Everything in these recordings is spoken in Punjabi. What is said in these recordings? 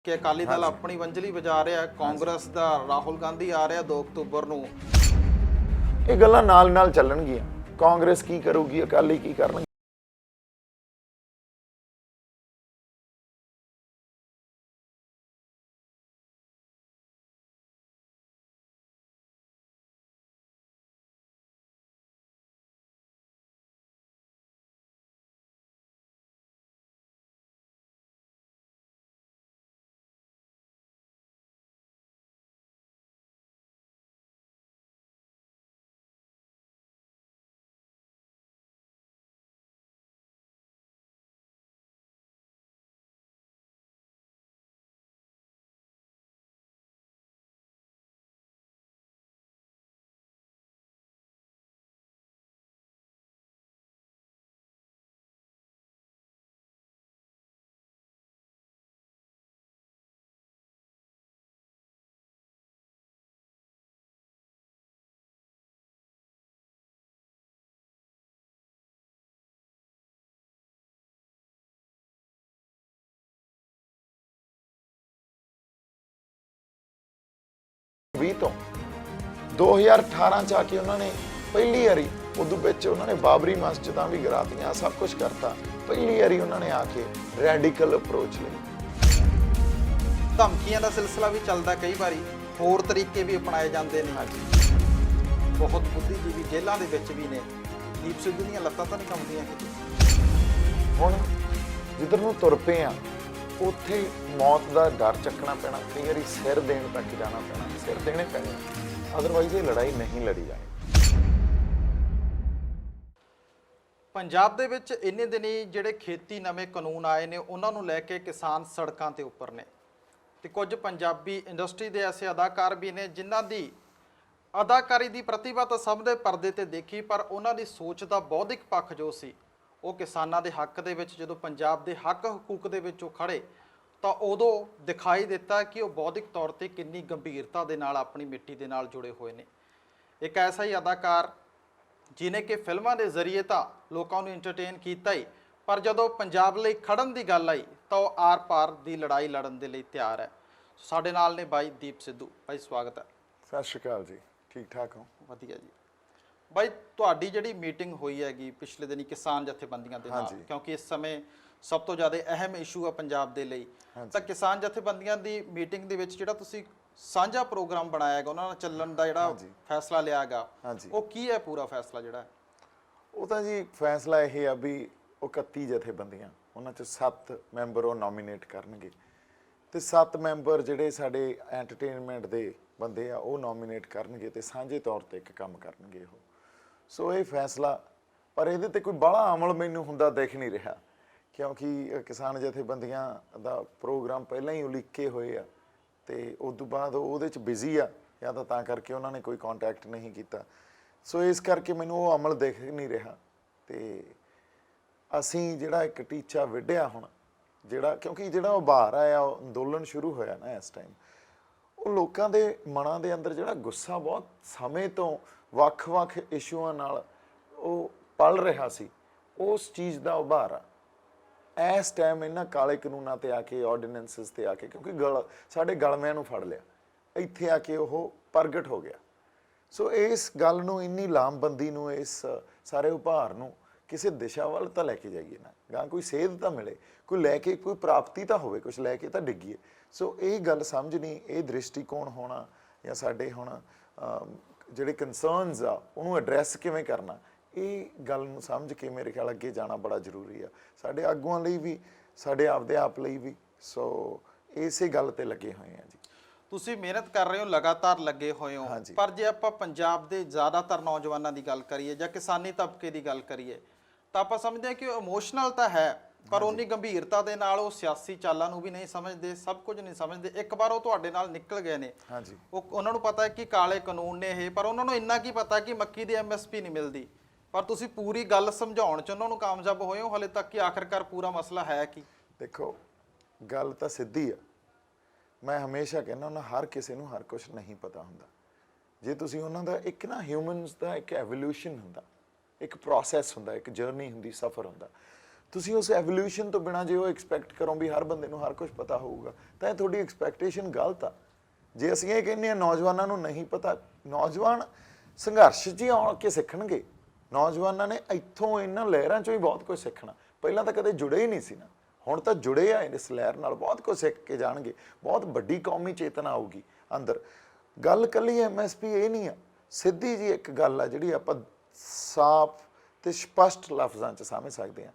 ਕਿ ਅਕਾਲੀ ਦਲ ਆਪਣੀ ਵੰਜਲੀ ਵਜਾ ਰਿਹਾ, ਕਾਂਗਰਸ ਦਾ ਰਾਹੁਲ ਗਾਂਧੀ ਆ ਰਿਹਾ 2 ਅਕਤੂਬਰ ਨੂੰ। ਇਹ ਗੱਲਾਂ ਨਾਲ ਨਾਲ ਚੱਲਣਗੀਆਂ। ਕਾਂਗਰਸ ਕੀ ਕਰੂਗੀ, ਅਕਾਲੀ ਕੀ ਕਰਨਗੇ। ਤੋਂ 2018 ਚ ਆ ਕੇ ਉਹਨਾਂ ਨੇ ਪਹਿਲੀ ਵਾਰੀ ਉਦੋਂ ਵਿੱਚ ਉਹਨਾਂ ਨੇ ਬਾਬਰੀ ਮਸਜਿਦਾਂ ਵੀ ਗਿਰਾਤੀਆਂ, ਸਭ ਕੁਝ ਕਰਤਾ। ਪਹਿਲੀ ਵਾਰੀ ਉਹਨਾਂ ਨੇ ਆ ਕੇ ਰੈਡੀਕਲ ਅਪਰੋਚ ਲਈ। ਧਮਕੀਆਂ ਦਾ ਸਿਲਸਿਲਾ ਵੀ ਚੱਲਦਾ, ਕਈ ਵਾਰੀ ਹੋਰ ਤਰੀਕੇ ਵੀ ਅਪਣਾਏ ਜਾਂਦੇ ਨੇ। ਬਹੁਤ ਬੁੱਧੀਜੀਵੀ ਜੇਲ੍ਹਾਂ ਦੇ ਵਿੱਚ ਵੀ ਨੇ। ਦੀਪ ਸਿੱਧੂ ਦੀਆਂ ਲੱਤਾਂ ਤਾਂ ਨਹੀਂ ਕੰਬਦੀਆਂ ਕਿਤੇ। ਹੁਣ ਜਿੱਧਰ ਨੂੰ ਤੁਰ ਪਏ ਆ ਉੱਥੇ ਮੌਤ ਦਾ ਡਰ ਚੱਕਣਾ ਪੈਣਾ, ਕਈ ਵਾਰੀ ਸਿਰ ਦੇਣ ਤੱਕ ਜਾਣਾ ਪੈਣਾ, ਸਿਰ ਦੇਣੇ ਪੈਣੇ, ਅਦਰਵਾਈਜ਼ ਇਹ ਲੜਾਈ ਨਹੀਂ ਲੜੀ ਜਾਣੀ। ਪੰਜਾਬ ਦੇ ਵਿੱਚ ਇੰਨੇ ਦਿਨੀ ਜਿਹੜੇ ਖੇਤੀ ਨਵੇਂ ਕਾਨੂੰਨ ਆਏ ਨੇ ਉਹਨਾਂ ਨੂੰ ਲੈ ਕੇ ਕਿਸਾਨ ਸੜਕਾਂ ਤੇ ਉੱਪਰ ਨੇ, ਤੇ ਕੁਝ ਪੰਜਾਬੀ ਇੰਡਸਟਰੀ ਦੇ ਐਸੇ ਅਦਾਕਾਰ ਵੀ ਨੇ ਜਿਨ੍ਹਾਂ ਦੀ ਅਦਾਕਾਰੀ ਦੀ ਪ੍ਰਤਿਭਾ ਤਾਂ ਸਭ ਦੇ ਪਰਦੇ ਤੇ ਦੇਖੀ, ਪਰ ਉਹਨਾਂ ਦੀ ਸੋਚ ਦਾ ਬੌਧਿਕ ਪੱਖ ਜੋ ਸੀ ਉਹ ਕਿਸਾਨਾਂ ਦੇ ਹੱਕ ਦੇ ਵਿੱਚ, ਜਦੋਂ ਪੰਜਾਬ ਦੇ ਹੱਕ ਹਕੂਕ ਦੇ ਵਿੱਚ ਉਹ ਖੜੇ ਤਾਂ ਉਦੋਂ ਦਿਖਾਈ ਦਿੱਤਾ ਕਿ ਉਹ ਬੌਧਿਕ ਤੌਰ ਤੇ ਕਿੰਨੀ ਗੰਭੀਰਤਾ ਦੇ ਨਾਲ ਆਪਣੀ ਮਿੱਟੀ ਦੇ ਨਾਲ ਜੁੜੇ ਹੋਏ ਨੇ। ਇੱਕ ਐਸਾ ਹੀ ਅਦਾਕਾਰ ਜਿਹਨੇ ਕਿ ਫਿਲਮਾਂ ਦੇ ਜ਼ਰੀਏ ਤਾਂ ਲੋਕਾਂ ਨੂੰ ਐਂਟਰਟੇਨ ਕੀਤਾ ਹੀ, ਪਰ ਜਦੋਂ ਪੰਜਾਬ ਲਈ ਖੜਨ ਦੀ ਗੱਲ ਆਈ ਤਾਂ ਉਹ ਆਰ-ਪਾਰ ਦੀ ਲੜਾਈ ਲੜਨ ਦੇ ਲਈ ਤਿਆਰ ਹੈ। ਸਾਡੇ ਨਾਲ ਨੇ ਬਾਈ ਦੀਪ ਸਿੱਧੂ। ਬਾਈ ਸਵਾਗਤ ਹੈ। ਸਤਿ ਸ਼੍ਰੀ ਅਕਾਲ ਜੀ, ਠੀਕ ਠਾਕ ਹੋ? ਵਧੀਆ ਜੀ। ਬਾਈ ਤੁਹਾਡੀ ਜਿਹੜੀ ਮੀਟਿੰਗ ਹੋਈ ਹੈਗੀ ਪਿਛਲੇ ਦਿਨੀ ਕਿਸਾਨ ਜਥੇਬੰਦੀਆਂ ਦੇ ਨਾਲ, ਕਿਉਂਕਿ ਇਸ ਸਮੇਂ ਸਭ ਤੋਂ ਜ਼ਿਆਦਾ ਅਹਿਮ ਇਸ਼ੂ ਆ ਪੰਜਾਬ ਦੇ ਲਈ, ਤਾਂ ਕਿਸਾਨ ਜਥੇਬੰਦੀਆਂ ਦੀ ਮੀਟਿੰਗ ਦੇ ਵਿੱਚ ਜਿਹੜਾ ਤੁਸੀਂ ਸਾਂਝਾ ਪ੍ਰੋਗਰਾਮ ਬਣਾਇਆ ਹੈਗਾ, ਉਹਨਾਂ ਨਾਲ ਚੱਲਣ ਦਾ ਜਿਹੜਾ ਫੈਸਲਾ ਲਿਆ ਹੈਗਾ, ਉਹ ਕੀ ਹੈ ਪੂਰਾ ਫੈਸਲਾ ਜਿਹੜਾ? ਉਹ ਤਾਂ ਜੀ ਫੈਸਲਾ ਇਹ ਆ ਵੀ ਉਹ 31 ਜਥੇਬੰਦੀਆਂ, ਉਹਨਾਂ 'ਚ 7 ਮੈਂਬਰ ਉਹ ਨੋਮੀਨੇਟ ਕਰਨਗੇ, ਤੇ 7 ਮੈਂਬਰ ਜਿਹੜੇ ਸਾਡੇ ਐਂਟਰਟੇਨਮੈਂਟ ਦੇ ਬੰਦੇ ਆ ਉਹ ਨੋਮੀਨੇਟ ਕਰਨਗੇ, ਤੇ ਸਾਂਝੇ ਤੌਰ ਤੇ ਇੱਕ ਕੰਮ ਕਰਨਗੇ ਉਹ। ਸੋ ਇਹ ਫੈਸਲਾ, ਪਰ ਇਹਦੇ ਤੇ ਕੋਈ ਬਾਹਲਾ ਅਮਲ ਮੈਨੂੰ ਹੁੰਦਾ ਦਿਖ ਨਹੀਂ ਰਿਹਾ, ਕਿਉਂਕਿ ਕਿਸਾਨ ਜਥੇਬੰਦੀਆਂ ਦਾ ਪ੍ਰੋਗਰਾਮ ਪਹਿਲਾਂ ਹੀ ਉਲੀਕੇ ਹੋਏ ਆ, ਤੇ ਉਸ ਤੋਂ ਬਾਅਦ ਉਹਦੇ 'ਚ ਬਿਜ਼ੀ ਆ, ਜਾਂ ਤਾਂ ਕਰਕੇ ਉਹਨਾਂ ਨੇ ਕੋਈ ਕੰਟੈਕਟ ਨਹੀਂ ਕੀਤਾ। ਸੋ ਇਸ ਕਰਕੇ ਮੈਨੂੰ ਉਹ ਅਮਲ ਦਿਖ ਨਹੀਂ ਰਿਹਾ। ਤੇ ਅਸੀਂ ਜਿਹੜਾ ਇੱਕ ਟੀਚਾ ਵਿੱਢਿਆ ਹੁਣ, ਜਿਹੜਾ ਕਿਉਂਕਿ ਜਿਹੜਾ ਉਭਾਰ ਆਇਆ, ਅੰਦੋਲਨ ਸ਼ੁਰੂ ਹੋਇਆ ਨਾ ਇਸ ਟਾਈਮ, ਉਹ ਲੋਕਾਂ ਦੇ ਮਨਾਂ ਦੇ ਅੰਦਰ ਜਿਹੜਾ ਗੁੱਸਾ ਬਹੁਤ ਸਮੇਂ ਤੋਂ ਵੱਖ-ਵੱਖ ਇਸ਼ੂਆਂ ਨਾਲ ਉਹ ਪਲ ਰਿਹਾ ਸੀ, ਉਸ ਚੀਜ਼ ਦਾ ਉਭਾਰ ਆ ਇਸ ਟਾਈਮ ਇਹਨਾਂ ਕਾਲੇ ਕਾਨੂੰਨਾਂ ਤੇ ਆ ਕੇ, ਆਰਡੀਨੈਂਸਿਸ ਤੇ ਆ ਕੇ, ਕਿਉਂਕਿ ਸਾਡੇ ਗਲਮਿਆਂ ਨੂੰ ਫੜ ਲਿਆ, ਇੱਥੇ ਆ ਕੇ ਉਹ ਪ੍ਰਗਟ ਹੋ ਗਿਆ। ਸੋ ਇਸ ਗੱਲ ਨੂੰ, ਇੰਨੀ ਲਾਮਬੰਦੀ ਨੂੰ, ਇਸ ਸਾਰੇ ਉਭਾਰ ਨੂੰ ਕਿਸੇ ਦਿਸ਼ਾ ਵੱਲ ਤਾਂ ਲੈ ਕੇ ਜਾਈਏ ਨਾ, ਗਾਂ ਕੋਈ ਸੇਧ ਤਾਂ ਮਿਲੇ, ਕੋਈ ਲੈ ਕੇ ਕੋਈ ਪ੍ਰਾਪਤੀ ਤਾਂ ਹੋਵੇ, ਕੁਝ ਲੈ ਕੇ ਤਾਂ ਡਿੱਗੀਏ। ਸੋ ਇਹ ਗੱਲ ਸਮਝਣੀ, ਇਹ ਦ੍ਰਿਸ਼ਟੀਕੋਣ ਹੋਣਾ, ਜਾਂ ਸਾਡੇ ਹੁਣ ਜਿਹੜੇ ਕੰਸਰਨਸ ਆ ਉਹਨੂੰ ਐਡਰੈਸ ਕਿਵੇਂ ਕਰਨਾ, ਇਹ ਗੱਲ ਨੂੰ ਸਮਝ ਕੇ ਮੇਰੇ ਖਿਆਲ ਅੱਗੇ ਜਾਣਾ ਬੜਾ ਜ਼ਰੂਰੀ ਆ, ਸਾਡੇ ਆਗੂਆਂ ਲਈ ਵੀ, ਸਾਡੇ ਆਪਦੇ ਆਪ ਲਈ ਵੀ। ਸੋ ਇਸੇ ਗੱਲ ਤੇ ਲੱਗੇ ਹੋਏ ਆ ਜੀ। ਤੁਸੀਂ ਮਿਹਨਤ ਕਰ ਰਹੇ ਹੋ, ਲਗਾਤਾਰ ਲੱਗੇ ਹੋਏ ਹੋ, ਪਰ ਜੇ ਆਪਾਂ ਪੰਜਾਬ ਦੇ ਜ਼ਿਆਦਾਤਰ ਨੌਜਵਾਨਾਂ ਦੀ ਗੱਲ ਕਰੀਏ ਜਾਂ ਕਿਸਾਨੀ ਤਬਕੇ ਦੀ ਗੱਲ ਕਰੀਏ, ਤਾਂ ਆਪਾਂ ਸਮਝਦੇ ਹਾਂ ਕਿ ਉਹ ਇਮੋਸ਼ਨਲ ਤਾਂ ਹੈ, ਪਰ ਉਨੀ ਗੰਭੀਰਤਾ ਦੇ ਨਾਲ ਉਹ ਸਿਆਸੀ ਚਾਲਾਂ ਨੂੰ ਵੀ ਨਹੀਂ ਸਮਝਦੇ, ਸਭ ਕੁਝ ਨਹੀਂ ਸਮਝਦੇ। ਇੱਕ ਵਾਰ ਉਹ ਤੁਹਾਡੇ ਨਾਲ ਨਿਕਲ ਗਏ ਨੇ, ਉਹਨਾਂ ਨੂੰ ਪਤਾ ਹੈ ਕਿ ਕਾਲੇ ਕਾਨੂੰਨ ਨੇ ਇਹ, ਪਰ ਉਹਨਾਂ ਨੂੰ ਇੰਨਾ ਕੀ ਪਤਾ ਕਿ ਮੱਕੀ ਦੀ MSP ਨਹੀਂ ਮਿਲਦੀ, ਪਰ ਤੁਸੀਂ ਪੂਰੀ ਗੱਲ ਸਮਝਾਉਣ 'ਚ ਉਹਨਾਂ ਨੂੰ ਕਾਮਯਾਬ ਹੋਏ ਹੋ ਹਾਲੇ ਤੱਕ, ਕਿ ਆਖਿਰਕਾਰ ਪੂਰਾ ਮਸਲਾ ਹੈ ਕੀ? ਦੇਖੋ, ਗੱਲ ਤਾਂ ਸਿੱਧੀ ਆ। ਮੈਂ ਹਮੇਸ਼ਾ ਕਹਿੰਦਾ ਹੁੰਦਾ, ਹਰ ਕਿਸੇ ਨੂੰ ਹਰ ਕੁਝ ਨਹੀਂ ਪਤਾ ਹੁੰਦਾ। ਜੇ ਤੁਸੀਂ ਉਹਨਾਂ ਦਾ ਇੱਕ ਨਾ, ਹਿਊਮਨਸ ਦਾ ਇੱਕ ਐਵੋਲਿਊਸ਼ਨ ਹੁੰਦਾ, ਇੱਕ ਪ੍ਰੋਸੈਸ ਹੁੰਦਾ, ਇੱਕ ਜਰਨੀ ਹੁੰਦੀ, ਸਫ਼ਰ ਹੁੰਦਾ। ਤੁਸੀਂ ਉਸ ਐਵੋਲੂਸ਼ਨ ਤੋਂ ਬਿਨਾਂ ਜੇ ਉਹ ਐਕਸਪੈਕਟ ਕਰੋ ਵੀ ਹਰ ਬੰਦੇ ਨੂੰ ਹਰ ਕੁਝ ਪਤਾ ਹੋਊਗਾ ਤਾਂ ਇਹ ਤੁਹਾਡੀ ਐਕਸਪੈਕਟੇਸ਼ਨ ਗਲਤ ਆ। ਜੇ ਅਸੀਂ ਇਹ ਕਹਿੰਦੇ ਆ ਨੌਜਵਾਨਾਂ ਨੂੰ ਨਹੀਂ ਪਤਾ, ਨੌਜਵਾਨ ਸੰਘਰਸ਼ 'ਚ ਹੀ ਆਉਣ ਕੇ ਸਿੱਖਣਗੇ। ਨੌਜਵਾਨਾਂ ਨੇ ਇੱਥੋਂ ਇਹਨਾਂ ਲਹਿਰਾਂ 'ਚੋਂ ਹੀ ਬਹੁਤ ਕੁਝ ਸਿੱਖਣਾ। ਪਹਿਲਾਂ ਤਾਂ ਕਦੇ ਜੁੜੇ ਹੀ ਨਹੀਂ ਸੀ ਨਾ, ਹੁਣ ਤਾਂ ਜੁੜੇ ਆ ਇਸ ਲਹਿਰ ਨਾਲ, ਬਹੁਤ ਕੁਝ ਸਿੱਖ ਕੇ ਜਾਣਗੇ। ਬਹੁਤ ਵੱਡੀ ਕੌਮੀ ਚੇਤਨਾ ਆਊਗੀ ਅੰਦਰ। ਗੱਲ ਇਕੱਲੀ MSP ਇਹ ਨਹੀਂ ਆ, ਸਿੱਧੀ ਜੀ ਇੱਕ ਗੱਲ ਆ ਜਿਹੜੀ ਆਪਾਂ ਸਾਫ਼ ਤੇ ਸਪਸ਼ਟ ਲਫ਼ਜ਼ਾਂ 'ਚ ਸਮਝ ਸਕਦੇ ਹਾਂ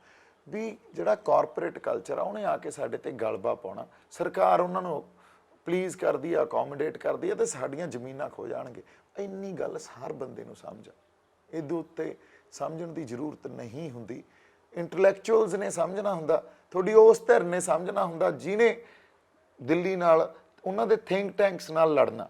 ਵੀ ਜਿਹੜਾ ਕਾਰਪੋਰੇਟ ਕਲਚਰ ਆ ਉਹਨੇ ਆ ਕੇ ਸਾਡੇ ਤੇ ਗਲਬਾ ਪਾਉਣਾ। ਸਰਕਾਰ ਉਹਨਾਂ ਨੂੰ ਪਲੀਜ਼ ਕਰਦੀ ਆ, ਅਕੋਮੋਡੇਟ ਕਰਦੀ ਆ ਤੇ ਸਾਡੀਆਂ ਜ਼ਮੀਨਾਂ ਖੋ ਜਾਣਗੇ। ਇੰਨੀ ਗੱਲ ਹਰ ਬੰਦੇ ਨੂੰ ਸਮਝ ਆ, ਇਹਦੇ ਉੱਤੇ ਸਮਝਣ ਦੀ ਜ਼ਰੂਰਤ ਨਹੀਂ ਹੁੰਦੀ। ਇੰਟੈਲੈਕਚੁਅਲਸ ਨੇ ਸਮਝਣਾ ਹੁੰਦਾ, ਤੁਹਾਡੀ ਉਸ ਧਿਰ ਨੇ ਸਮਝਣਾ ਹੁੰਦਾ ਜਿਹਨੇ ਦਿੱਲੀ ਨਾਲ, ਉਹਨਾਂ ਦੇ ਥਿੰਕ ਟੈਂਕਸ ਨਾਲ ਲੜਨਾ।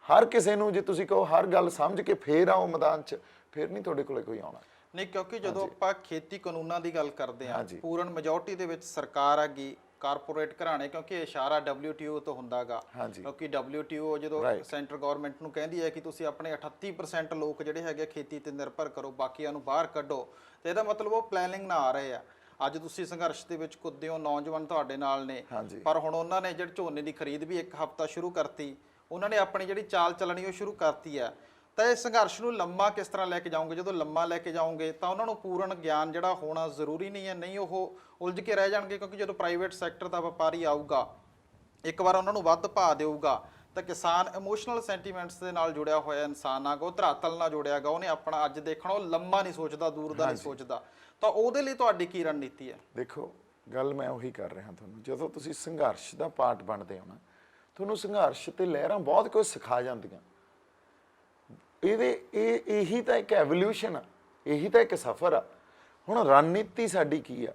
ਹਰ ਕਿਸੇ ਨੂੰ ਜੇ ਤੁਸੀਂ ਕਹੋ ਹਰ ਗੱਲ ਸਮਝ ਕੇ ਫੇਰ ਆਓ ਮੈਦਾਨ 'ਚ, ਫਿਰ ਨਹੀਂ ਤੁਹਾਡੇ ਕੋਲੇ ਕੋਈ ਆਉਣਾ। ਨਹੀਂ, ਕਿਉਂਕਿ ਜਦੋਂ ਆਪਾਂ ਖੇਤੀ ਕਾਨੂੰਨਾਂ ਦੀ ਗੱਲ ਕਰਦੇ ਹਾਂ, ਹਾਂਜੀ। ਪੂਰਨ ਮੈਜੋਰਟੀ ਦੇ ਵਿੱਚ ਸਰਕਾਰ ਹੈਗੀ, ਕਾਰਪੋਰੇਟ ਘਰਾਣੇ, ਕਿਉਂਕਿ ਇਸ਼ਾਰਾ WTO ਤੋਂ ਹੁੰਦਾਗਾ। ਹਾਂਜੀ। ਕਿਉਂਕਿ WTO ਜਦੋਂ ਸੈਂਟਰ ਗਵਰਨਮੈਂਟ ਨੂੰ ਕਹਿੰਦੀ ਹੈ ਕਿ ਤੁਸੀਂ ਆਪਣੇ 38% ਲੋਕ ਜਿਹੜੇ ਹੈਗੇ ਖੇਤੀ ਤੇ ਨਿਰਭਰ ਕਰੋ, ਬਾਕੀਆਂ ਨੂੰ ਬਾਹਰ ਕੱਢੋ, ਤੇ ਇਹਦਾ ਮਤਲਬ ਉਹ ਪਲੈਨਿੰਗ ਨਾ ਆ ਰਹੇ ਆ। ਅੱਜ ਤੁਸੀਂ ਸੰਘਰਸ਼ ਦੇ ਵਿੱਚ ਕੁੱਦੇ ਹੋ, ਨੌਜਵਾਨ ਤੁਹਾਡੇ ਨਾਲ ਨੇ, ਪਰ ਹੁਣ ਉਹਨਾਂ ਨੇ ਜਿਹੜੀ ਝੋਨੇ ਦੀ ਖਰੀਦ ਵੀ 1 ਹਫ਼ਤਾ ਸ਼ੁਰੂ ਕਰਤੀ, ਉਹਨਾਂ ਨੇ ਆਪਣੀ ਜਿਹੜੀ ਚਾਲ ਚੱਲਣੀ ਉਹ ਸ਼ੁਰੂ ਕਰਤੀ ਹੈ। ਤਾਂ ਇਹ ਸੰਘਰਸ਼ ਨੂੰ ਲੰਮਾ ਕਿਸ ਤਰ੍ਹਾਂ ਲੈ ਕੇ ਜਾਓਗੇ? ਜਦੋਂ ਲੰਮਾ ਲੈ ਕੇ ਜਾਓਗੇ ਤਾਂ ਉਹਨਾਂ ਨੂੰ ਪੂਰਨ ਗਿਆਨ ਜਿਹੜਾ ਹੋਣਾ ਜ਼ਰੂਰੀ ਨਹੀਂ ਹੈ, ਨਹੀਂ ਉਹ ਉਲਝ ਕੇ ਰਹਿ ਜਾਣਗੇ। ਕਿਉਂਕਿ ਜਦੋਂ ਪ੍ਰਾਈਵੇਟ ਸੈਕਟਰ ਦਾ ਵਪਾਰੀ ਆਊਗਾ, ਇੱਕ ਵਾਰ ਉਹਨਾਂ ਨੂੰ ਵੱਧ ਭਾਅ ਦੇਊਗਾ, ਤਾਂ ਕਿਸਾਨ ਇਮੋਸ਼ਨਲ ਸੈਂਟੀਮੈਂਟਸ ਦੇ ਨਾਲ ਜੁੜਿਆ ਹੋਇਆ ਇਨਸਾਨ ਆਗਾ, ਉਹ ਧਰਾਤਲ ਨਾਲ ਜੁੜਿਆਗਾ, ਉਹਨੇ ਆਪਣਾ ਅੱਜ ਦੇਖਣਾ, ਉਹ ਲੰਮਾ ਨਹੀਂ ਸੋਚਦਾ, ਦੂਰ ਦਾ ਨਹੀਂ ਸੋਚਦਾ। ਤਾਂ ਉਹਦੇ ਲਈ ਤੁਹਾਡੀ ਕੀ ਰਣਨੀਤੀ ਹੈ? ਦੇਖੋ, ਗੱਲ ਮੈਂ ਉਹੀ ਕਰ ਰਿਹਾ ਤੁਹਾਨੂੰ, ਜਦੋਂ ਤੁਸੀਂ ਸੰਘਰਸ਼ ਦਾ ਪਾਰਟ ਬਣਦੇ ਹੋ ਨਾ, ਤੁਹਾਨੂੰ ਸੰਘਰਸ਼ ਤੇ ਲਹਿਰਾਂ ਬਹੁਤ ਕੁਝ ਸਿਖਾ ਜਾਂਦੀਆਂ। ਇਹੀ ਤਾਂ ਇੱਕ ਐਵੋਲੂਸ਼ਨ ਆ, ਇਹੀ ਤਾਂ ਇੱਕ ਸਫ਼ਰ ਆ। ਹੁਣ ਰਣਨੀਤੀ ਸਾਡੀ ਕੀ ਆ?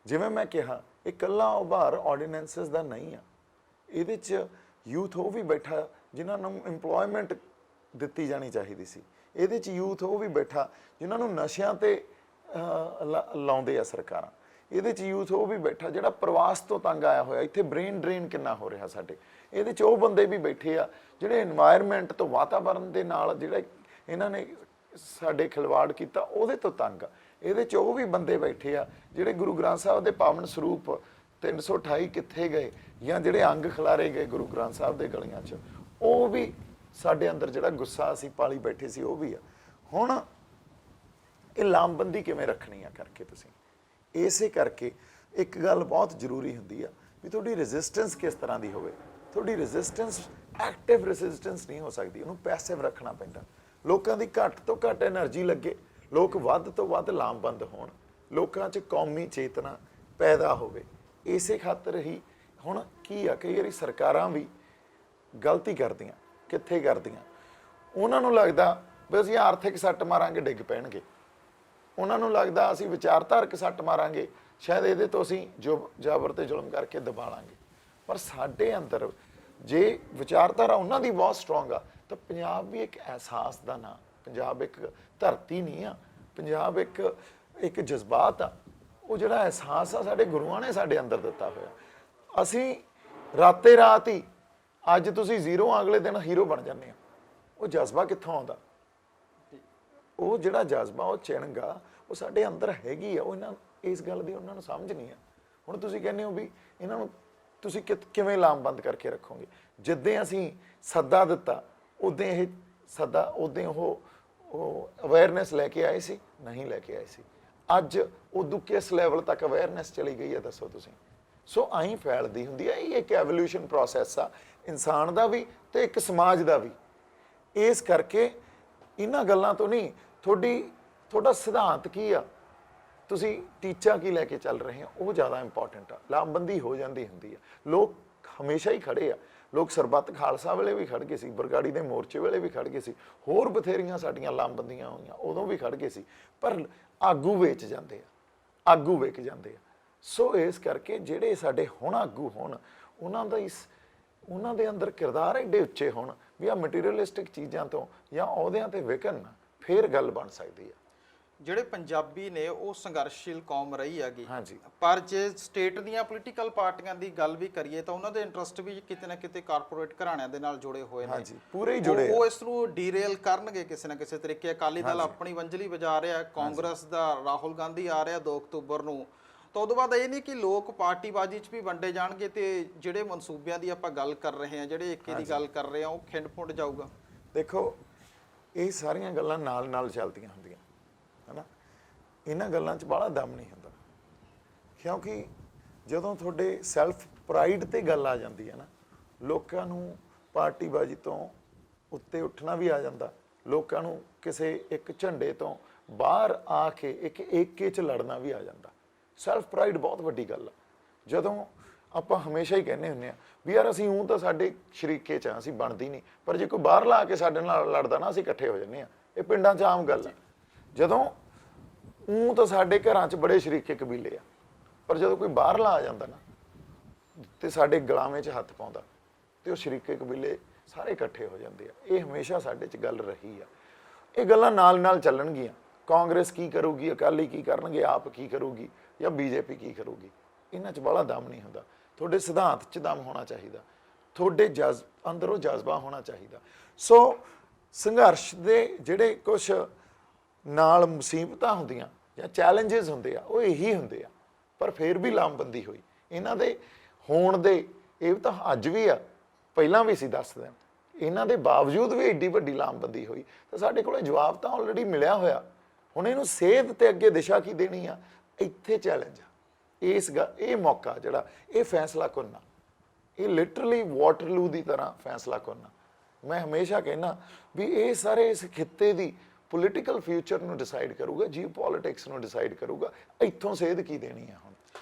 ਜਿਵੇਂ ਮੈਂ ਕਿਹਾ, ਇਹ ਇਕੱਲਾ ਉਭਾਰ ਆਰਡੀਨੈਂਸਸ ਦਾ ਨਹੀਂ ਆ, ਇਹਦੇ 'ਚ ਯੂਥ ਉਹ ਵੀ ਬੈਠਾ ਜਿਨ੍ਹਾਂ ਨੂੰ ਇੰਪਲੋਇਮੈਂਟ ਦਿੱਤੀ ਜਾਣੀ ਚਾਹੀਦੀ ਸੀ। ਇਹਦੇ 'ਚ ਯੂਥ ਉਹ ਵੀ ਬੈਠਾ ਜਿਨ੍ਹਾਂ ਨੂੰ ਨਸ਼ਿਆਂ ਤੇ ਲਾਉਂਦੇ ਆ ਸਰਕਾਰਾਂ। ਇਹਦੇ 'ਚ ਯੂਥ ਉਹ ਵੀ ਬੈਠਾ ਜਿਹੜਾ ਪ੍ਰਵਾਸ ਤੋਂ ਤੰਗ ਆਇਆ ਹੋਇਆ, ਇੱਥੇ ਬ੍ਰੇਨ ਡਰੇਨ ਕਿੰਨਾ ਹੋ ਰਿਹਾ ਸਾਡੇ। ਇਹਦੇ 'ਚ ਉਹ ਬੰਦੇ ਵੀ ਬੈਠੇ ਆ ਜਿਹੜੇ এনवायरमेंट ਤੋਂ, ਵਾਤਾਵਰਣ ਦੇ ਨਾਲ ਜਿਹੜਾ ਇਹਨਾਂ ਨੇ ਸਾਡੇ ਖਿਲਵਾੜ ਕੀਤਾ ਉਹਦੇ ਤੋਂ ਤੰਗ ਆ। ਇਹਦੇ 'ਚ ਉਹ ਵੀ ਬੰਦੇ ਬੈਠੇ ਆ ਜਿਹੜੇ ਗੁਰੂ ਗ੍ਰੰਥ ਸਾਹਿਬ ਦੇ ਪਾਵਨ ਸਰੂਪ 328 ਕਿੱਥੇ ਗਏ, ਜਾਂ ਜਿਹੜੇ ਅੰਗ ਖਿਲਾਰੇ ਗਏ ਗੁਰੂ ਗ੍ਰੰਥ ਸਾਹਿਬ ਦੇ ਗਲੀਆਂ 'ਚ, ਉਹ ਵੀ ਸਾਡੇ ਅੰਦਰ ਜਿਹੜਾ ਗੁੱਸਾ ਅਸੀਂ ਪਾਲੀ ਬੈਠੇ ਸੀ ਉਹ ਵੀ ਆ। ਹੁਣ ਇਹ ਲਾਮਬੰਦੀ ਕਿਵੇਂ ਰੱਖਣੀ ਆ ਕਰਕੇ ਤੁਸੀਂ? ਇਸੇ ਕਰਕੇ ਇੱਕ ਗੱਲ ਬਹੁਤ ਜ਼ਰੂਰੀ ਹੁੰਦੀ ਆ ਵੀ ਤੁਹਾਡੀ ਰੈਜ਼ਿਸਟੈਂਸ ਕਿਸ ਤਰ੍ਹਾਂ ਦੀ ਹੋਵੇ। ਤੁਹਾਡੀ ਰੈਜ਼ਿਸਟੈਂਸ ਐਕਟਿਵ ਰੈਜ਼ਿਸਟੈਂਸ ਨਹੀਂ ਹੋ ਸਕਦੀ, ਉਹਨੂੰ ਪੈਸਿਵ ਰੱਖਣਾ ਪੈਂਦਾ। ਲੋਕਾਂ ਦੀ ਘੱਟ ਤੋਂ ਘੱਟ એનર્ਜੀ ਲੱਗੇ, ਲੋਕ ਵੱਧ ਤੋਂ ਵੱਧ ਲਾਮਬੰਦ ਹੋਣ, ਲੋਕਾਂ 'ਚ ਕੌਮੀ ਚੇਤਨਾ ਪੈਦਾ ਹੋਵੇ। ਇਸੇ ਖਾਤਰ ਹੀ ਹੁਣ ਕੀ ਆ, ਕਈ ਵਾਰੀ ਸਰਕਾਰਾਂ ਵੀ ਗਲਤੀ ਕਰਦੀਆਂ। ਕਿੱਥੇ ਕਰਦੀਆਂ? ਉਹਨਾਂ ਨੂੰ ਲੱਗਦਾ ਵੀ ਅਸੀਂ ਆਰਥਿਕ ਸੱਟ ਮਾਰਾਂਗੇ, ਡਿੱਗ ਪੈਣਗੇ। ਉਹਨਾਂ ਨੂੰ ਲੱਗਦਾ ਅਸੀਂ ਵਿਚਾਰਧਾਰਕ ਸੱਟ ਮਾਰਾਂਗੇ, ਸ਼ਾਇਦ ਇਹਦੇ ਤੋਂ ਅਸੀਂ ਜ਼ਬਰ ਤੇ ਜ਼ੁਲਮ ਕਰਕੇ ਦਬਾ ਲਾਂਗੇ। ਪਰ ਸਾਡੇ ਅੰਦਰ ਜੇ ਵਿਚਾਰਧਾਰਾ ਉਹਨਾਂ ਦੀ ਬਹੁਤ ਸਟਰੋਂਗ ਆ ਤਾਂ ਪੰਜਾਬ ਵੀ ਇੱਕ ਅਹਿਸਾਸ ਦਾ ਨਾਂ। ਪੰਜਾਬ ਇੱਕ ਧਰਤੀ ਨਹੀਂ ਆ, ਪੰਜਾਬ ਇੱਕ ਜਜ਼ਬਾਤ ਆ। ਉਹ ਜਿਹੜਾ ਅਹਿਸਾਸ ਆ ਸਾਡੇ ਗੁਰੂਆਂ ਨੇ ਸਾਡੇ ਅੰਦਰ ਦਿੱਤਾ ਹੋਇਆ। ਅਸੀਂ ਰਾਤੇ ਰਾਤ ਹੀ, ਅੱਜ ਤੁਸੀਂ ਜ਼ੀਰੋ ਅਗਲੇ ਦਿਨ ਹੀਰੋ ਬਣ ਜਾਂਦੇ ਆ। ਉਹ ਜਜ਼ਬਾ ਕਿੱਥੋਂ ਆਉਂਦਾ? ਉਹ ਜਿਹੜਾ ਜਜ਼ਬਾ, ਉਹ ਚਿਣਗਾ, ਉਹ ਸਾਡੇ ਅੰਦਰ ਹੈਗੀ ਆ। ਉਹ ਇਸ ਗੱਲ ਦੀ ਉਹਨਾਂ ਨੂੰ ਸਮਝ ਨਹੀਂ ਆ। ਹੁਣ ਤੁਸੀਂ ਕਹਿੰਦੇ ਹੋ ਵੀ ਇਹਨਾਂ ਨੂੰ ਤੁਸੀਂ ਕਿਵੇਂ ਲਾਮਬੰਦ ਕਰਕੇ ਰੱਖੋਗੇ? ਜਿੱਦਾਂ ਅਸੀਂ ਸੱਦਾ ਦਿੱਤਾ ਉਦੋਂ ਇਹ ਸੱਦਾ, ਉਦੋਂ ਉਹ ਅਵੇਅਰਨੈਸ ਲੈ ਕੇ ਆਏ ਸੀ? ਨਹੀਂ ਲੈ ਕੇ ਆਏ ਸੀ। ਅੱਜ ਉਦੋਂ ਕਿਸ ਲੈਵਲ ਤੱਕ ਅਵੇਅਰਨੈਸ ਚਲੀ ਗਈ ਹੈ ਦੱਸੋ ਤੁਸੀਂ? ਸੋ ਆਈ ਫੈਲਦੀ ਹੁੰਦੀ ਹੈ। ਇਹ ਇੱਕ ਐਵੋਲੂਸ਼ਨ ਪ੍ਰੋਸੈਸ ਆ, ਇਨਸਾਨ ਦਾ ਵੀ ਤੇ ਇੱਕ ਸਮਾਜ ਦਾ ਵੀ। ਇਸ ਕਰਕੇ ਇਹਨਾਂ ਗੱਲਾਂ ਤੋਂ ਨਹੀਂ, ਤੁਹਾਡਾ ਸਿਧਾਂਤ ਕੀ ਆ, ਤੁਸੀਂ ਟੀਚਾ ਕੀ ਲੈ ਕੇ ਚੱਲ ਰਹੇ ਹੋ, ਉਹ ਜ਼ਿਆਦਾ ਇੰਪੋਰਟੈਂਟ ਆ। ਲਾਮਬੰਦੀ ਹੋ ਜਾਂਦੀ ਹੁੰਦੀ ਆ। ਲੋਕ ਹਮੇਸ਼ਾ ਹੀ ਖੜੇ ਆ। ਲੋਕ ਸਰਬੱਤ ਖਾਲਸਾ ਵੇਲੇ ਵੀ ਖੜ ਗਏ ਸੀ, ਬਰਗਾੜੀ ਦੇ ਮੋਰਚੇ ਵੇਲੇ ਵੀ ਖੜ ਗਏ ਸੀ, ਹੋਰ ਬਥੇਰੀਆਂ ਸਾਡੀਆਂ ਲਾਮਬੰਦੀਆਂ ਹੋਈਆਂ ਉਦੋਂ ਵੀ ਖੜ ਗਏ ਸੀ। ਪਰ ਆਗੂ ਵੇਚ ਜਾਂਦੇ ਆ, ਆਗੂ ਵਿਕ ਜਾਂਦੇ ਆ। ਸੋ ਇਸ ਕਰਕੇ ਜਿਹੜੇ ਸਾਡੇ ਹੁਣ ਆਗੂ ਹੋਣ, ਉਹਨਾਂ ਦੇ ਅੰਦਰ ਕਿਰਦਾਰ ਐਡੇ ਉੱਚੇ ਹੋਣ ਵੀ ਆ ਮਟੀਰੀਅਲਿਸਟਿਕ ਚੀਜ਼ਾਂ ਤੋਂ ਜਾਂ ਅਹੁਦਿਆਂ ਤੇ ਵਿਕਣ, ਫਿਰ ਗੱਲ ਬਣ ਸਕਦੀ ਆ। ਜਿਹੜੇ ਪੰਜਾਬੀ ਨੇ ਉਹ ਸੰਘਰਸ਼ਸ਼ੀਲ ਕੌਮ ਰਹੀ ਹੈਗੀ, ਹਾਂਜੀ। ਪਰ ਜੇ ਸਟੇਟ ਦੀਆਂ ਪੋਲੀਟੀਕਲ ਪਾਰਟੀਆਂ ਦੀ ਗੱਲ ਵੀ ਕਰੀਏ ਤਾਂ ਉਹਨਾਂ ਦੇ ਇੰਟਰਸਟ ਵੀ ਕਿਤੇ ਨਾ ਕਿਤੇ ਕਾਰਪੋਰੇਟ ਘਰਾਣਿਆਂ ਦੇ ਨਾਲ ਜੁੜੇ ਹੋਏ ਨੇ। ਹਾਂਜੀ, ਪੂਰੇ ਹੀ ਜੁੜੇ। ਉਹ ਇਸ ਨੂੰ ਡੀਰੇਲ ਕਰਨਗੇ ਕਿਸੇ ਨਾ ਕਿਸੇ ਤਰੀਕੇ। ਅਕਾਲੀ ਦਲ ਆਪਣੀ ਵੰਜਲੀ ਵਜਾ ਰਿਹਾ, ਕਾਂਗਰਸ ਦਾ ਰਾਹੁਲ ਗਾਂਧੀ ਆ ਰਿਹਾ 2 ਅਕਤੂਬਰ ਨੂੰ, ਤਾਂ ਉਦੋਂ ਬਾਅਦ ਇਹ ਨਹੀਂ ਕਿ ਲੋਕ ਪਾਰਟੀਬਾਜ਼ੀ 'ਚ ਵੀ ਵੰਡੇ ਜਾਣਗੇ ਤੇ ਜਿਹੜੇ ਮਨਸੂਬਿਆਂ ਦੀ ਆਪਾਂ ਗੱਲ ਕਰ ਰਹੇ ਹਾਂ, ਜਿਹੜੇ ਏਕੇ ਦੀ ਗੱਲ ਕਰ ਰਹੇ ਹਾਂ, ਉਹ ਖਿੰਡ ਪੁੰਡ ਜਾਊਗਾ। ਦੇਖੋ ਇਹ ਸਾਰੀਆਂ ਗੱਲਾਂ ਨਾਲ ਨਾਲ ਚੱਲਦੀਆਂ ਹੁੰਦੀਆਂ ਹਨਾ, ਇਹਨਾਂ ਗੱਲਾਂ 'ਚ ਬੜਾ ਦਮ ਨਹੀਂ ਹੁੰਦਾ, ਕਿਉਂਕਿ ਜਦੋਂ ਤੁਹਾਡੇ ਸੈਲਫ ਪ੍ਰਾਈਡ ਤੇ ਗੱਲ ਆ ਜਾਂਦੀ ਹੈ ਨਾ, ਲੋਕਾਂ ਨੂੰ ਪਾਰਟੀਬਾਜ਼ੀ ਤੋਂ ਉੱਤੇ ਉੱਠਣਾ ਵੀ ਆ ਜਾਂਦਾ, ਲੋਕਾਂ ਨੂੰ ਕਿਸੇ ਇੱਕ ਝੰਡੇ ਤੋਂ ਬਾਹਰ ਆ ਕੇ ਇੱਕ ਏਕੇ 'ਚ ਲੜਨਾ ਵੀ ਆ ਜਾਂਦਾ। ਸੈਲਫ ਪ੍ਰਾਈਡ ਬਹੁਤ ਵੱਡੀ ਗੱਲ ਆ। ਜਦੋਂ ਆਪਾਂ ਹਮੇਸ਼ਾ ਹੀ ਕਹਿੰਦੇ ਹੁੰਦੇ ਆ ਵੀ ਯਾਰ ਅਸੀਂ ਤਾਂ ਸਾਡੇ ਸ਼ਰੀਕੇ 'ਚ ਆ, ਅਸੀਂ ਬਣਦੀ ਨਹੀਂ, ਪਰ ਜੇ ਕੋਈ ਬਾਹਰ ਲਾ ਕੇ ਸਾਡੇ ਨਾਲ ਲੜਦਾ ਨਾ, ਅਸੀਂ ਇਕੱਠੇ ਹੋ ਜਾਂਦੇ ਆ। ਇਹ ਪਿੰਡਾਂ 'ਚ ਆਮ ਗੱਲ ਆ। ਜਦੋਂ ਤਾਂ ਸਾਡੇ ਘਰਾਂ 'ਚ ਬੜੇ ਸ਼ਰੀਕੇ ਕਬੀਲੇ ਆ, ਪਰ ਜਦੋਂ ਕੋਈ ਬਾਹਰਲਾ ਆ ਜਾਂਦਾ ਨਾ ਤੇ ਸਾਡੇ ਗਲਾਵੇਂ 'ਚ ਹੱਥ ਪਾਉਂਦਾ ਤੇ ਉਹ ਸ਼ਰੀਕੇ ਕਬੀਲੇ ਸਾਰੇ ਇਕੱਠੇ ਹੋ ਜਾਂਦੇ ਆ। ਇਹ ਹਮੇਸ਼ਾ ਸਾਡੇ 'ਚ ਗੱਲ ਰਹੀ ਆ। ਇਹ ਗੱਲਾਂ ਨਾਲ ਨਾਲ ਚੱਲਣਗੀਆਂ। ਕਾਂਗਰਸ ਕੀ ਕਰੂਗੀ, ਅਕਾਲੀ ਕੀ ਕਰਨਗੇ, ਆਪ ਕੀ ਕਰੂਗੀ ਜਾਂ ਬੀਜੇਪੀ ਕੀ ਕਰੂਗੀ, ਇਹਨਾਂ 'ਚ ਬੜਾ ਦਮ ਨਹੀਂ ਹੁੰਦਾ। ਤੁਹਾਡੇ ਸਿਧਾਂਤ 'ਚ ਦਮ ਹੋਣਾ ਚਾਹੀਦਾ, ਤੁਹਾਡੇ ਅੰਦਰੋਂ ਜਜ਼ਬਾ ਹੋਣਾ ਚਾਹੀਦਾ। ਸੋ ਸੰਘਰਸ਼ ਦੇ ਜਿਹੜੇ ਕੁਛ ਨਾਲ ਮੁਸੀਬਤਾਂ ਹੁੰਦੀਆਂ ਜਾਂ ਚੈਲੰਜਸ ਹੁੰਦੇ ਆ, ਉਹ ਇਹੀ ਹੁੰਦੇ ਆ, ਪਰ ਫਿਰ ਵੀ ਲਾਮਬੰਦੀ ਹੋਈ। ਇਹਨਾਂ ਦੇ ਹੋਣ ਦੇ ਇਹ ਤਾਂ ਅੱਜ ਵੀ ਆ, ਪਹਿਲਾਂ ਵੀ ਸੀ ਦੱਸ ਦਿਨ, ਇਹਨਾਂ ਦੇ ਬਾਵਜੂਦ ਵੀ ਏਡੀ ਵੱਡੀ ਲਾਮਬੰਦੀ ਹੋਈ ਤਾਂ ਸਾਡੇ ਕੋਲ ਜਵਾਬ ਤਾਂ ਆਲਰੇਡੀ ਮਿਲਿਆ ਹੋਇਆ। ਹੁਣ ਇਹਨੂੰ ਸੇਧ ਤੇ ਅੱਗੇ ਦਿਸ਼ਾ ਕੀ ਦੇਣੀ ਆ, ਇੱਥੇ ਚੈਲੰਜ ਆ। ਇਹ ਮੌਕਾ ਜਿਹੜਾ ਇਹ ਫੈਸਲਾ ਕਰਨਾ, ਇਹ ਲਿਟਰਲੀ ਵਾਟਰਲੂ ਦੀ ਤਰ੍ਹਾਂ ਫੈਸਲਾ ਕਰਨਾ। ਮੈਂ ਹਮੇਸ਼ਾ ਕਹਿੰਦਾ ਵੀ ਇਹ ਸਾਰੇ ਇਸ ਖਿੱਤੇ ਦੀ ਪੋਲੀਟੀਕਲ ਫਿਊਚਰ ਨੂੰ ਡਿਸਾਈਡ ਕਰੂਗਾ, ਜੀਓ ਪੋਲਿਟਿਕਸ ਨੂੰ ਡਿਸਾਈਡ ਕਰੂਗਾ। ਇੱਥੋਂ ਸੇਧ ਕੀ ਦੇਣੀ ਆ। ਹੁਣ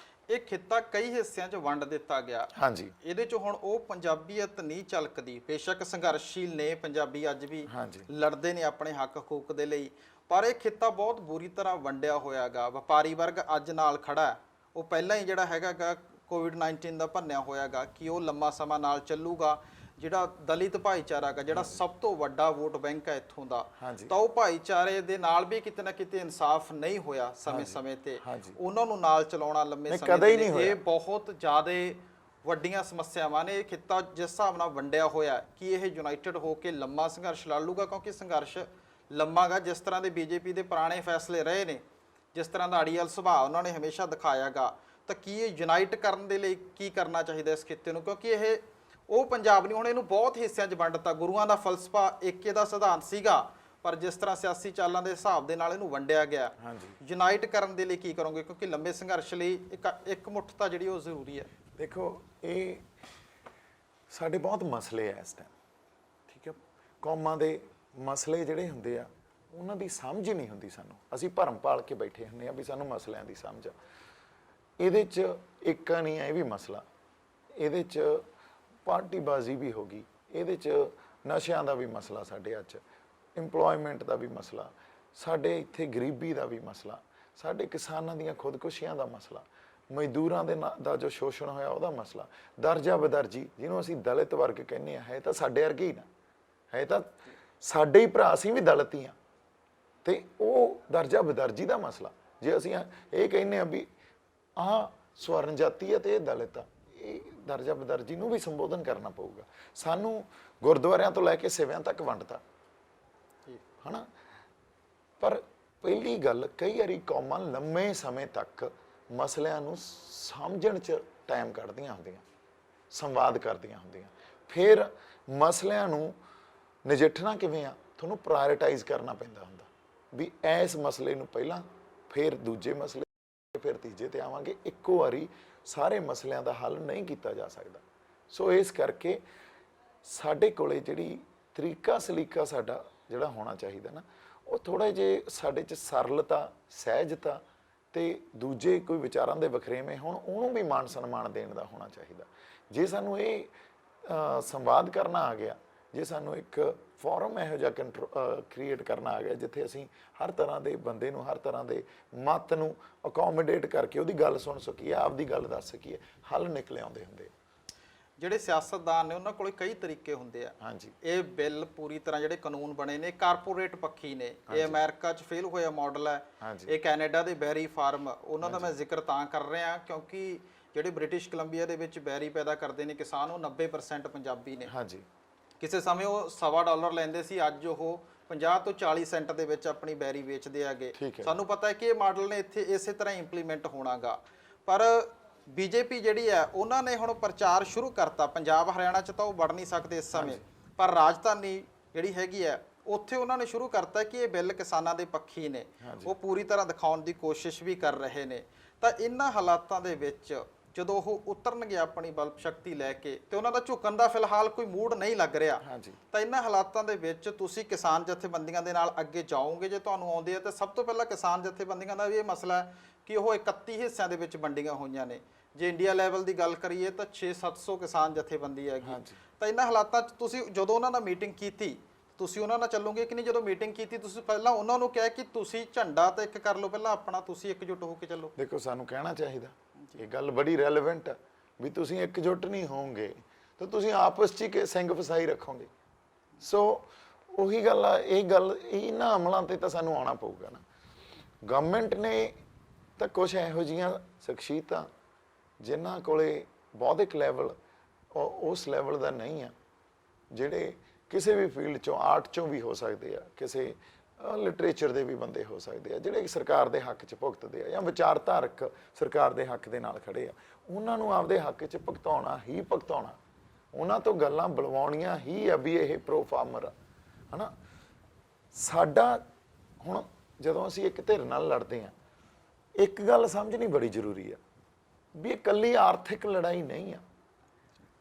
ਇਹ ਖਿੱਤਾ ਕਈ ਹਿੱਸਿਆਂ 'ਚ ਵੰਡ ਦਿੱਤਾ ਗਿਆ। ਹਾਂਜੀ, ਇਹਦੇ 'ਚ ਹੁਣ ਉਹ ਪੰਜਾਬੀਅਤ ਨਹੀਂ ਝਲਕਦੀ। ਬੇਸ਼ੱਕ ਸੰਘਰਸ਼ੀਲ ਨੇ ਪੰਜਾਬੀ, ਅੱਜ ਵੀ ਲੜਦੇ ਨੇ ਆਪਣੇ ਹੱਕ ਹਕੂਕ ਦੇ ਲਈ, ਪਰ ਇਹ ਖਿੱਤਾ ਬਹੁਤ ਬੁਰੀ ਤਰ੍ਹਾਂ ਵੰਡਿਆ ਹੋਇਆਗਾ। ਵਪਾਰੀ ਵਰਗ ਅੱਜ ਨਾਲ ਖੜਾ, ਉਹ ਪਹਿਲਾਂ ਹੀ ਜਿਹੜਾ ਹੈਗਾਗਾ ਕੋਵਿਡ-19 ਦਾ ਭੰਨਿਆ ਹੋਇਆਗਾ ਕਿ ਉਹ ਲੰਮਾ ਸਮਾਂ ਨਾਲ ਚੱਲੂਗਾ। ਜਿਹੜਾ ਦਲਿਤ ਭਾਈਚਾਰਾ ਗਾ, ਜਿਹੜਾ ਸਭ ਤੋਂ ਵੱਡਾ ਵੋਟ ਬੈਂਕ ਹੈ ਇੱਥੋਂ ਦਾ, ਤਾਂ ਉਹ ਭਾਈਚਾਰੇ ਦੇ ਨਾਲ ਵੀ ਕਿਤੇ ਨਾ ਕਿਤੇ ਇਨਸਾਫ ਨਹੀਂ ਹੋਇਆ ਸਮੇਂ-ਸਮੇਂ ਤੇ। ਉਹਨਾਂ ਨੂੰ ਨਾਲ ਚਲਾਉਣਾ ਲੰਮੇ ਸਮੇਂ ਤੇ ਇਹ ਬਹੁਤ ਜ਼ਿਆਦਾ ਵੱਡੀਆਂ ਸਮੱਸਿਆਵਾਂ ਨੇ। ਇਹ ਖਿੱਤਾ ਜਿਸ ਹਿਸਾਬ ਨਾਲ ਵੰਡਿਆ ਹੋਇਆ ਕਿ ਇਹ ਯੂਨਾਈਟਿਡ ਹੋ ਕੇ ਲੰਮਾ ਸੰਘਰਸ਼ ਲੜ ਲੂਗਾ, ਕਿਉਂਕਿ ਸੰਘਰਸ਼ ਲੰਮਾ ਗਾ। ਜਿਸ ਤਰ੍ਹਾਂ ਦੇ ਬੀਜੇਪੀ ਦੇ ਪੁਰਾਣੇ ਫੈਸਲੇ ਰਹੇ ਨੇ, ਜਿਸ ਤਰ੍ਹਾਂ ਦਾ ਅੜੀਅਲ ਸੁਭਾਅ ਉਹਨਾਂ ਨੇ ਹਮੇਸ਼ਾ ਦਿਖਾਇਆ ਗਾ, ਤਾਂ ਕੀ ਇਹ ਯੂਨਾਈਟ ਕਰਨ ਦੇ ਲਈ ਕੀ ਕਰਨਾ ਚਾਹੀਦਾ ਇਸ ਖਿੱਤੇ ਨੂੰ? ਕਿਉਂਕਿ ਇਹ ਉਹ ਪੰਜਾਬ ਨਹੀਂ, ਹੁਣ ਇਹਨੂੰ ਬਹੁਤ ਹਿੱਸਿਆਂ 'ਚ ਵੰਡਤਾ। ਗੁਰੂਆਂ ਦਾ ਫਲਸਫਾ ਏਕੇ ਦਾ ਸਿਧਾਂਤ ਸੀਗਾ, ਪਰ ਜਿਸ ਤਰ੍ਹਾਂ ਸਿਆਸੀ ਚਾਲਾਂ ਦੇ ਹਿਸਾਬ ਦੇ ਨਾਲ ਇਹਨੂੰ ਵੰਡਿਆ ਗਿਆ। ਯੂਨਾਈਟ ਕਰਨ ਦੇ ਲਈ ਕੀ ਕਰੋਗੇ? ਕਿਉਂਕਿ ਲੰਬੇ ਸੰਘਰਸ਼ ਲਈ ਇੱਕ ਮੁੱਠਤਾ ਜਿਹੜੀ ਉਹ ਜ਼ਰੂਰੀ ਹੈ। ਦੇਖੋ ਇਹ ਸਾਡੇ ਬਹੁਤ ਮਸਲੇ ਆ ਇਸ ਟਾਈਮ, ਠੀਕ ਹੈ। ਕੌਮਾਂ ਦੇ ਮਸਲੇ ਜਿਹੜੇ ਹੁੰਦੇ ਆ ਉਹਨਾਂ ਦੀ ਸਮਝ ਨਹੀਂ ਹੁੰਦੀ ਸਾਨੂੰ। ਅਸੀਂ ਭਰਮ ਪਾਲ ਕੇ ਬੈਠੇ ਹੁੰਦੇ ਆ ਵੀ ਸਾਨੂੰ ਮਸਲਿਆਂ ਦੀ ਸਮਝ ਆ। ਇਹਦੇ 'ਚ ਇੱਕ ਨਹੀਂ ਹੈ, ਇਹ ਵੀ ਮਸਲਾ। ਇਹਦੇ 'ਚ ਪਾਰਟੀਬਾਜ਼ੀ ਵੀ ਹੋ ਗਈ, ਇਹਦੇ 'ਚ ਨਸ਼ਿਆਂ ਦਾ ਵੀ ਮਸਲਾ, ਸਾਡੇ ਅੱਜ ਇੰਪਲੋਇਮੈਂਟ ਦਾ ਵੀ ਮਸਲਾ, ਸਾਡੇ ਇੱਥੇ ਗਰੀਬੀ ਦਾ ਵੀ ਮਸਲਾ, ਸਾਡੇ ਕਿਸਾਨਾਂ ਦੀਆਂ ਖੁਦਕੁਸ਼ੀਆਂ ਦਾ ਮਸਲਾ, ਮਜ਼ਦੂਰਾਂ ਦਾ ਜੋ ਸ਼ੋਸ਼ਣ ਹੋਇਆ ਉਹਦਾ ਮਸਲਾ, ਦਰਜਾ ਬਦਰਜੀ ਜਿਹਨੂੰ ਅਸੀਂ ਦਲਿਤ ਵਰਗ ਕਹਿੰਦੇ ਆ, ਹੈ ਤਾਂ ਸਾਡੇ ਵਰਗੇ ਹੀ ਨਾ, ਹੈ ਤਾਂ ਸਾਡੇ ਹੀ ਭਰਾ, ਅਸੀਂ ਵੀ ਦਲਿਤ ਹੀ ਆ। ਤੇ ਉਹ ਦਰਜਾ ਬਦਰਜੀ ਦਾ ਮਸਲਾ, ਜੇ ਅਸੀਂ ਇਹ ਕਹਿੰਦੇ ਆ ਵੀ ਆਹ ਸਵਰਨ ਜਾਤੀ ਹੈ ਤੇ ਇਹ ਦਲਿਤ ਆ, ਇਹ ਦਰਜਾ ਬਦਰਜੀ ਨੂੰ ਵੀ ਸੰਬੋਧਨ ਕਰਨਾ ਪਊਗਾ। ਸਾਨੂੰ ਗੁਰਦੁਆਰਿਆਂ ਤੋਂ ਲੈ ਕੇ ਸਿਵਿਆਂ ਤੱਕ ਵੰਡਤਾ ਹਨਾ। ਪਰ ਪਹਿਲੀ ਗੱਲ, ਕਈ ਵਾਰੀ ਕੌਮਾਂ ਲੰਮੇ ਸਮੇਂ ਤੱਕ ਮਸਲਿਆਂ ਨੂੰ ਸਮਝਣ 'ਚ ਟਾਈਮ ਕੱਢਦੀਆਂ ਹੁੰਦੀਆਂ, ਸੰਵਾਦ ਕਰਦੀਆਂ ਹੁੰਦੀਆਂ। ਫਿਰ ਮਸਲਿਆਂ ਨੂੰ ਨਜਿੱਠਣਾ ਕਿਵੇਂ ਆ, ਤੁਹਾਨੂੰ ਪ੍ਰਾਇਰਟਾਈਜ਼ ਕਰਨਾ ਪੈਂਦਾ ਹੁੰਦਾ ਵੀ ਇਸ ਮਸਲੇ ਨੂੰ ਪਹਿਲਾਂ, ਫਿਰ ਦੂਜੇ ਮਸਲੇ, ਫਿਰ ਤੀਜੇ ਤੇ ਆਵਾਂਗੇ। ਇੱਕੋ ਵਾਰੀ ਸਾਰੇ ਮਸਲਿਆਂ ਦਾ ਹੱਲ ਨਹੀਂ ਕੀਤਾ ਜਾ ਸਕਦਾ। ਸੋ ਇਸ ਕਰਕੇ ਸਾਡੇ ਕੋਲੇ ਜਿਹੜੀ ਤਰੀਕਾ ਸਲੀਕਾ ਸਾਡਾ ਜਿਹੜਾ ਹੋਣਾ ਚਾਹੀਦਾ ਨਾ, ਉਹ ਥੋੜਾ ਜਿਹਾ ਸਾਡੇ 'ਚ ਸਰਲਤਾ, ਸਹਿਜਤਾ ਤੇ ਦੂਜੇ ਕੋਈ ਵਿਚਾਰਾਂ ਦੇ ਵਖਰੇਵੇਂ ਹੋਣ, ਉਹਨੂੰ ਵੀ ਮਾਣ ਸਨਮਾਨ ਦੇਣ ਦਾ ਹੋਣਾ ਚਾਹੀਦਾ। ਜੇ ਸਾਨੂੰ ਇਹ ਸੰਵਾਦ ਕਰਨਾ ਆ ਗਿਆ, ਜੇ ਸਾਨੂੰ ਇੱਕ ਫੋਰਮ ਇਹੋ ਜਿਹਾ ਕ੍ਰੀਏਟ ਕਰਨਾ ਆ ਗਿਆ ਜਿੱਥੇ ਅਸੀਂ ਹਰ ਤਰ੍ਹਾਂ ਦੇ ਬੰਦੇ ਨੂੰ, ਹਰ ਤਰ੍ਹਾਂ ਦੇ ਮਤ ਨੂੰ ਅਕੋਮੋਡੇਟ ਕਰਕੇ ਉਹਦੀ ਗੱਲ ਸੁਣ ਸਕੀਏ, ਆਪਦੀ ਗੱਲ ਦੱਸ ਸਕੀਏ, ਹੱਲ ਨਿਕਲ ਆਉਂਦੇ ਹੁੰਦੇ। ਜਿਹੜੇ ਸਿਆਸਤਦਾਨ ਨੇ ਉਹਨਾਂ ਕੋਲ ਕਈ ਤਰੀਕੇ ਹੁੰਦੇ ਆ। ਇਹ ਬਿੱਲ ਪੂਰੀ ਤਰ੍ਹਾਂ ਜਿਹੜੇ ਕਾਨੂੰਨ ਬਣੇ ਨੇ ਕਾਰਪੋਰੇਟ ਪੱਖੀ ਨੇ। ਇਹ ਅਮਰੀਕਾ 'ਚ ਫੇਲ ਹੋਇਆ ਮਾਡਲ ਹੈ, ਇਹ ਕੈਨੇਡਾ ਦੇ ਬੈਰੀ ਫਾਰਮ, ਉਹਨਾਂ ਦਾ ਮੈਂ ਜ਼ਿਕਰ ਤਾਂ ਕਰ ਰਿਹਾ ਕਿਉਂਕਿ ਜਿਹੜੇ ਬ੍ਰਿਟਿਸ਼ ਕੋਲੰਬੀਆ ਦੇ ਵਿੱਚ ਬੈਰੀ ਪੈਦਾ ਕਰਦੇ ਨੇ ਕਿਸਾਨ, ਉਹ 90% ਪੰਜਾਬੀ ਨੇ। ਕਿਸੇ ਸਮੇਂ ਉਹ $1.25 ਲੈਂਦੇ ਸੀ, ਅੱਜ ਉਹ 50 ਤੋਂ 40 ਸੈਂਟ ਦੇ ਵਿੱਚ ਆਪਣੀ ਬੈਰੀ ਵੇਚਦੇ ਆਗੇ। ਸਾਨੂੰ ਪਤਾ ਹੈ ਕਿ ਇਹ ਮਾਡਲ ਨੇ ਇੱਥੇ ਇਸੇ ਤਰ੍ਹਾਂ ਇੰਪਲੀਮੈਂਟ ਹੋਣਾਗਾ। ਪਰ ਬੀਜੇਪੀ ਜਿਹੜੀ ਹੈ ਉਹਨਾਂ ਨੇ ਹੁਣ ਪ੍ਰਚਾਰ ਸ਼ੁਰੂ ਕਰਤਾ। ਪੰਜਾਬ ਹਰਿਆਣਾ 'ਚ ਤਾਂ ਉਹ ਵੜ ਨਹੀਂ ਸਕਦੇ ਇਸ ਸਮੇਂ, ਪਰ ਰਾਜਧਾਨੀ ਜਿਹੜੀ ਹੈਗੀ ਹੈ ਉੱਥੇ ਉਹਨਾਂ ਨੇ ਸ਼ੁਰੂ ਕਰਤਾ ਕਿ ਇਹ ਬਿੱਲ ਕਿਸਾਨਾਂ ਦੇ ਪੱਖੀ ਨੇ। ਉਹ ਪੂਰੀ ਤਰ੍ਹਾਂ ਦਿਖਾਉਣ ਦੀ ਕੋਸ਼ਿਸ਼ ਵੀ ਕਰ ਰਹੇ ਨੇ। ਤਾਂ ਇਹਨਾਂ ਹਾਲਾਤਾਂ ਦੇ ਵਿੱਚ ਜਦੋਂ ਉਹ ਉਤਰਨਗੇ ਆਪਣੀ ਬਲਬ ਸ਼ਕਤੀ ਲੈ ਕੇ, ਤੇ ਉਹਨਾਂ ਦਾ ਝੁਕਣ ਦਾ ਫਿਲਹਾਲ ਕੋਈ ਮੂਡ ਨਹੀਂ ਲੱਗ ਰਿਹਾ, ਤਾਂ ਇਹਨਾਂ ਹਾਲਾਤਾਂ ਦੇ ਵਿੱਚ ਤੁਸੀਂ ਕਿਸਾਨ ਜਥੇਬੰਦੀਆਂ ਦੇ ਨਾਲ ਅੱਗੇ ਜਾਓਗੇ ਜੇ ਤੁਹਾਨੂੰ ਆਉਂਦੇ ਆ? ਤੇ ਸਭ ਤੋਂ ਪਹਿਲਾਂ ਕਿਸਾਨ ਜਥੇਬੰਦੀਆਂ ਦਾ ਵੀ ਇਹ ਮਸਲਾ ਹੈ ਕਿ ਉਹ 31 ਹਿੱਸਿਆਂ ਦੇ ਵਿੱਚ ਵੰਡੀਆਂ ਹੋਈਆਂ ਨੇ। ਜੇ ਇੰਡੀਆ ਲੈਵਲ ਦੀ ਗੱਲ ਕਰੀਏ ਤਾਂ 600-700 ਕਿਸਾਨ ਜਥੇਬੰਦੀ ਹੈਗੀ। ਤਾਂ ਇਹਨਾਂ ਹਾਲਾਤਾਂ 'ਚ ਤੁਸੀਂ ਜਦੋਂ ਉਹਨਾਂ ਨਾਲ ਮੀਟਿੰਗ ਕੀਤੀ, ਤੁਸੀਂ ਉਹਨਾਂ ਨਾਲ ਚੱਲੋਗੇ ਕਿ ਨਹੀਂ? ਜਦੋਂ ਮੀਟਿੰਗ ਕੀਤੀ ਤੁਸੀਂ ਪਹਿਲਾਂ ਉਹਨਾਂ ਨੂੰ ਕਿਹਾ ਕਿ ਤੁਸੀਂ ਝੰਡਾ ਤਾਂ ਇੱਕ ਕਰ ਲਓ ਪਹਿਲਾਂ ਆਪਣਾ, ਤੁਸੀਂ ਇਕਜੁੱਟ ਹੋ ਕੇ ਚੱਲੋ। ਦੇਖੋ, ਸਾਨੂੰ ਕਹਿਣਾ ਚਾਹੀਦਾ, ਇਹ ਗੱਲ ਬੜੀ ਰੈਲੇਵੈਂਟ ਆ ਵੀ ਤੁਸੀਂ ਇਕਜੁੱਟ ਨਹੀਂ ਹੋਵੋਗੇ ਤਾਂ ਤੁਸੀਂ ਆਪਸ 'ਚ ਹੀ ਸਿੰਘ ਫਸਾਈ ਰੱਖੋਗੇ। ਸੋ ਉਹੀ ਗੱਲ ਆ, ਇਹ ਗੱਲ ਇਹਨਾਂ ਅਮਲਾਂ ਤੇ ਤਾਂ ਸਾਨੂੰ ਆਉਣਾ ਪਊਗਾ ਨਾ। ਗਵਰਨਮੈਂਟ ਨੇ ਤਾਂ ਕੁਛ ਇਹੋ ਜਿਹੀਆਂ ਸ਼ਖਸੀਅਤਾਂ ਜਿਨ੍ਹਾਂ ਕੋਲੇ ਬੌਧਿਕ ਲੈਵਲ ਉਸ ਲੈਵਲ ਦਾ ਨਹੀਂ ਆ, ਜਿਹੜੇ ਕਿਸੇ ਵੀ ਫੀਲਡ ਚੋਂ, ਆਰਟ ਚੋਂ ਵੀ ਹੋ ਸਕਦੇ ਆ, ਕਿਸੇ ਲਿਟਰੇਚਰ ਦੇ ਵੀ ਬੰਦੇ ਹੋ ਸਕਦੇ ਆ, ਜਿਹੜੇ ਸਰਕਾਰ ਦੇ ਹੱਕ 'ਚ ਭੁਗਤਦੇ ਆ ਜਾਂ ਵਿਚਾਰਧਾਰਕ ਸਰਕਾਰ ਦੇ ਹੱਕ ਦੇ ਨਾਲ ਖੜੇ ਆ। ਉਹਨਾਂ ਨੂੰ ਆਪਦੇ ਹੱਕ 'ਚ ਭੁਗਤਾਉਣਾ ਹੀ ਭੁਗਤਾਉਣਾ, ਉਹਨਾਂ ਤੋਂ ਗੱਲਾਂ ਬੁਲਵਾਉਣੀਆਂ ਹੀ ਆ ਵੀ ਇਹ ਪ੍ਰੋ ਫਾਰਮਰ ਆ, ਹੈ ਨਾ। ਸਾਡਾ ਹੁਣ ਜਦੋਂ ਅਸੀਂ ਇੱਕ ਧਿਰ ਨਾਲ ਲੜਦੇ ਆ, ਇੱਕ ਗੱਲ ਸਮਝਣੀ ਬੜੀ ਜ਼ਰੂਰੀ ਆ ਵੀ ਇਹ ਇਕੱਲੀ ਆਰਥਿਕ ਲੜਾਈ ਨਹੀਂ ਆ।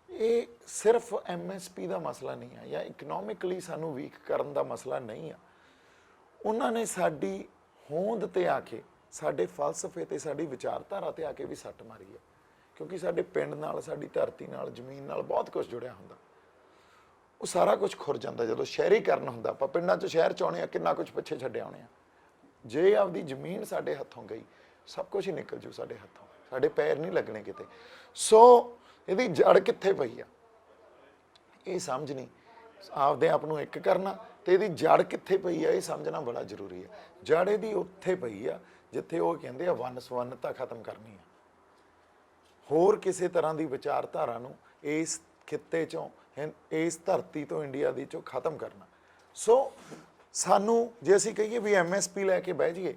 ਇਹ ਸਿਰਫ MSP ਦਾ ਮਸਲਾ ਨਹੀਂ ਆ ਜਾਂ ਇਕਨੋਮਿਕਲੀ ਸਾਨੂੰ ਵੀਕ ਕਰਨ ਦਾ ਮਸਲਾ ਨਹੀਂ ਆ। ਉਹਨਾਂ ਨੇ ਸਾਡੀ ਹੋਂਦ ਤੇ ਆ ਕੇ, ਸਾਡੇ ਫਲਸਫੇ ਤੇ, ਸਾਡੀ ਵਿਚਾਰਧਾਰਾ ਤੇ ਆ ਕੇ ਵੀ ਸੱਟ ਮਾਰੀ ਆ। ਕਿਉਂਕਿ ਸਾਡੇ ਪਿੰਡ ਨਾਲ, ਸਾਡੀ ਧਰਤੀ ਨਾਲ, ਜ਼ਮੀਨ ਨਾਲ ਬਹੁਤ ਕੁਝ ਜੁੜਿਆ ਹੁੰਦਾ। ਉਹ ਸਾਰਾ ਕੁਝ ਖੁਰ ਜਾਂਦਾ ਜਦੋਂ ਸ਼ਹਿਰੀਕਰਨ ਹੁੰਦਾ। ਆਪਾਂ ਪਿੰਡਾਂ 'ਚ ਸ਼ਹਿਰ 'ਚ ਆਉਣੇ ਆ, ਕਿੰਨਾ ਕੁਝ ਪਿੱਛੇ ਛੱਡੇ ਆਉਣੇ ਆ। ਜੇ ਆਪਦੀ ਜ਼ਮੀਨ ਸਾਡੇ ਹੱਥੋਂ ਗਈ, ਸਭ ਕੁਝ ਹੀ ਨਿਕਲ ਜੂ ਸਾਡੇ ਹੱਥੋਂ, ਸਾਡੇ ਪੈਰ ਨਹੀਂ ਲੱਗਣੇ ਕਿਤੇ। ਸੋ ਇਹਦੀ ਜੜ ਕਿੱਥੇ ਪਈ ਆ ਇਹ ਸਮਝਣੀ, ਆਪਦੇ ਆਪ ਨੂੰ ਇੱਕ ਕਰਨਾ, ਤੇ ਇਹਦੀ ਜੜ ਕਿੱਥੇ ਪਈ ਆ ਇਹ ਸਮਝਣਾ ਬੜਾ ਜ਼ਰੂਰੀ ਆ। ਜੜ ਇਹਦੀ ਉੱਥੇ ਪਈ ਆ ਜਿੱਥੇ ਉਹ ਕਹਿੰਦੇ ਆ ਵੰਨ-ਸੁਵੰਨਤਾ ਖਤਮ ਕਰਨੀ ਆ। ਹੋਰ ਕਿਸੇ ਤਰ੍ਹਾਂ ਦੀ ਵਿਚਾਰਧਾਰਾ ਨੂੰ ਇਸ ਖਿੱਤੇ ਚੋਂ, ਇਸ ਧਰਤੀ ਤੋਂ, ਇੰਡੀਆ ਦੀ ਚੋਂ ਖਤਮ ਕਰਨਾ। ਸੋ ਸਾਨੂੰ ਜੇ ਅਸੀਂ ਕਹੀਏ ਵੀ MSP ਲੈ ਕੇ ਬਹਿ ਜਾਈਏ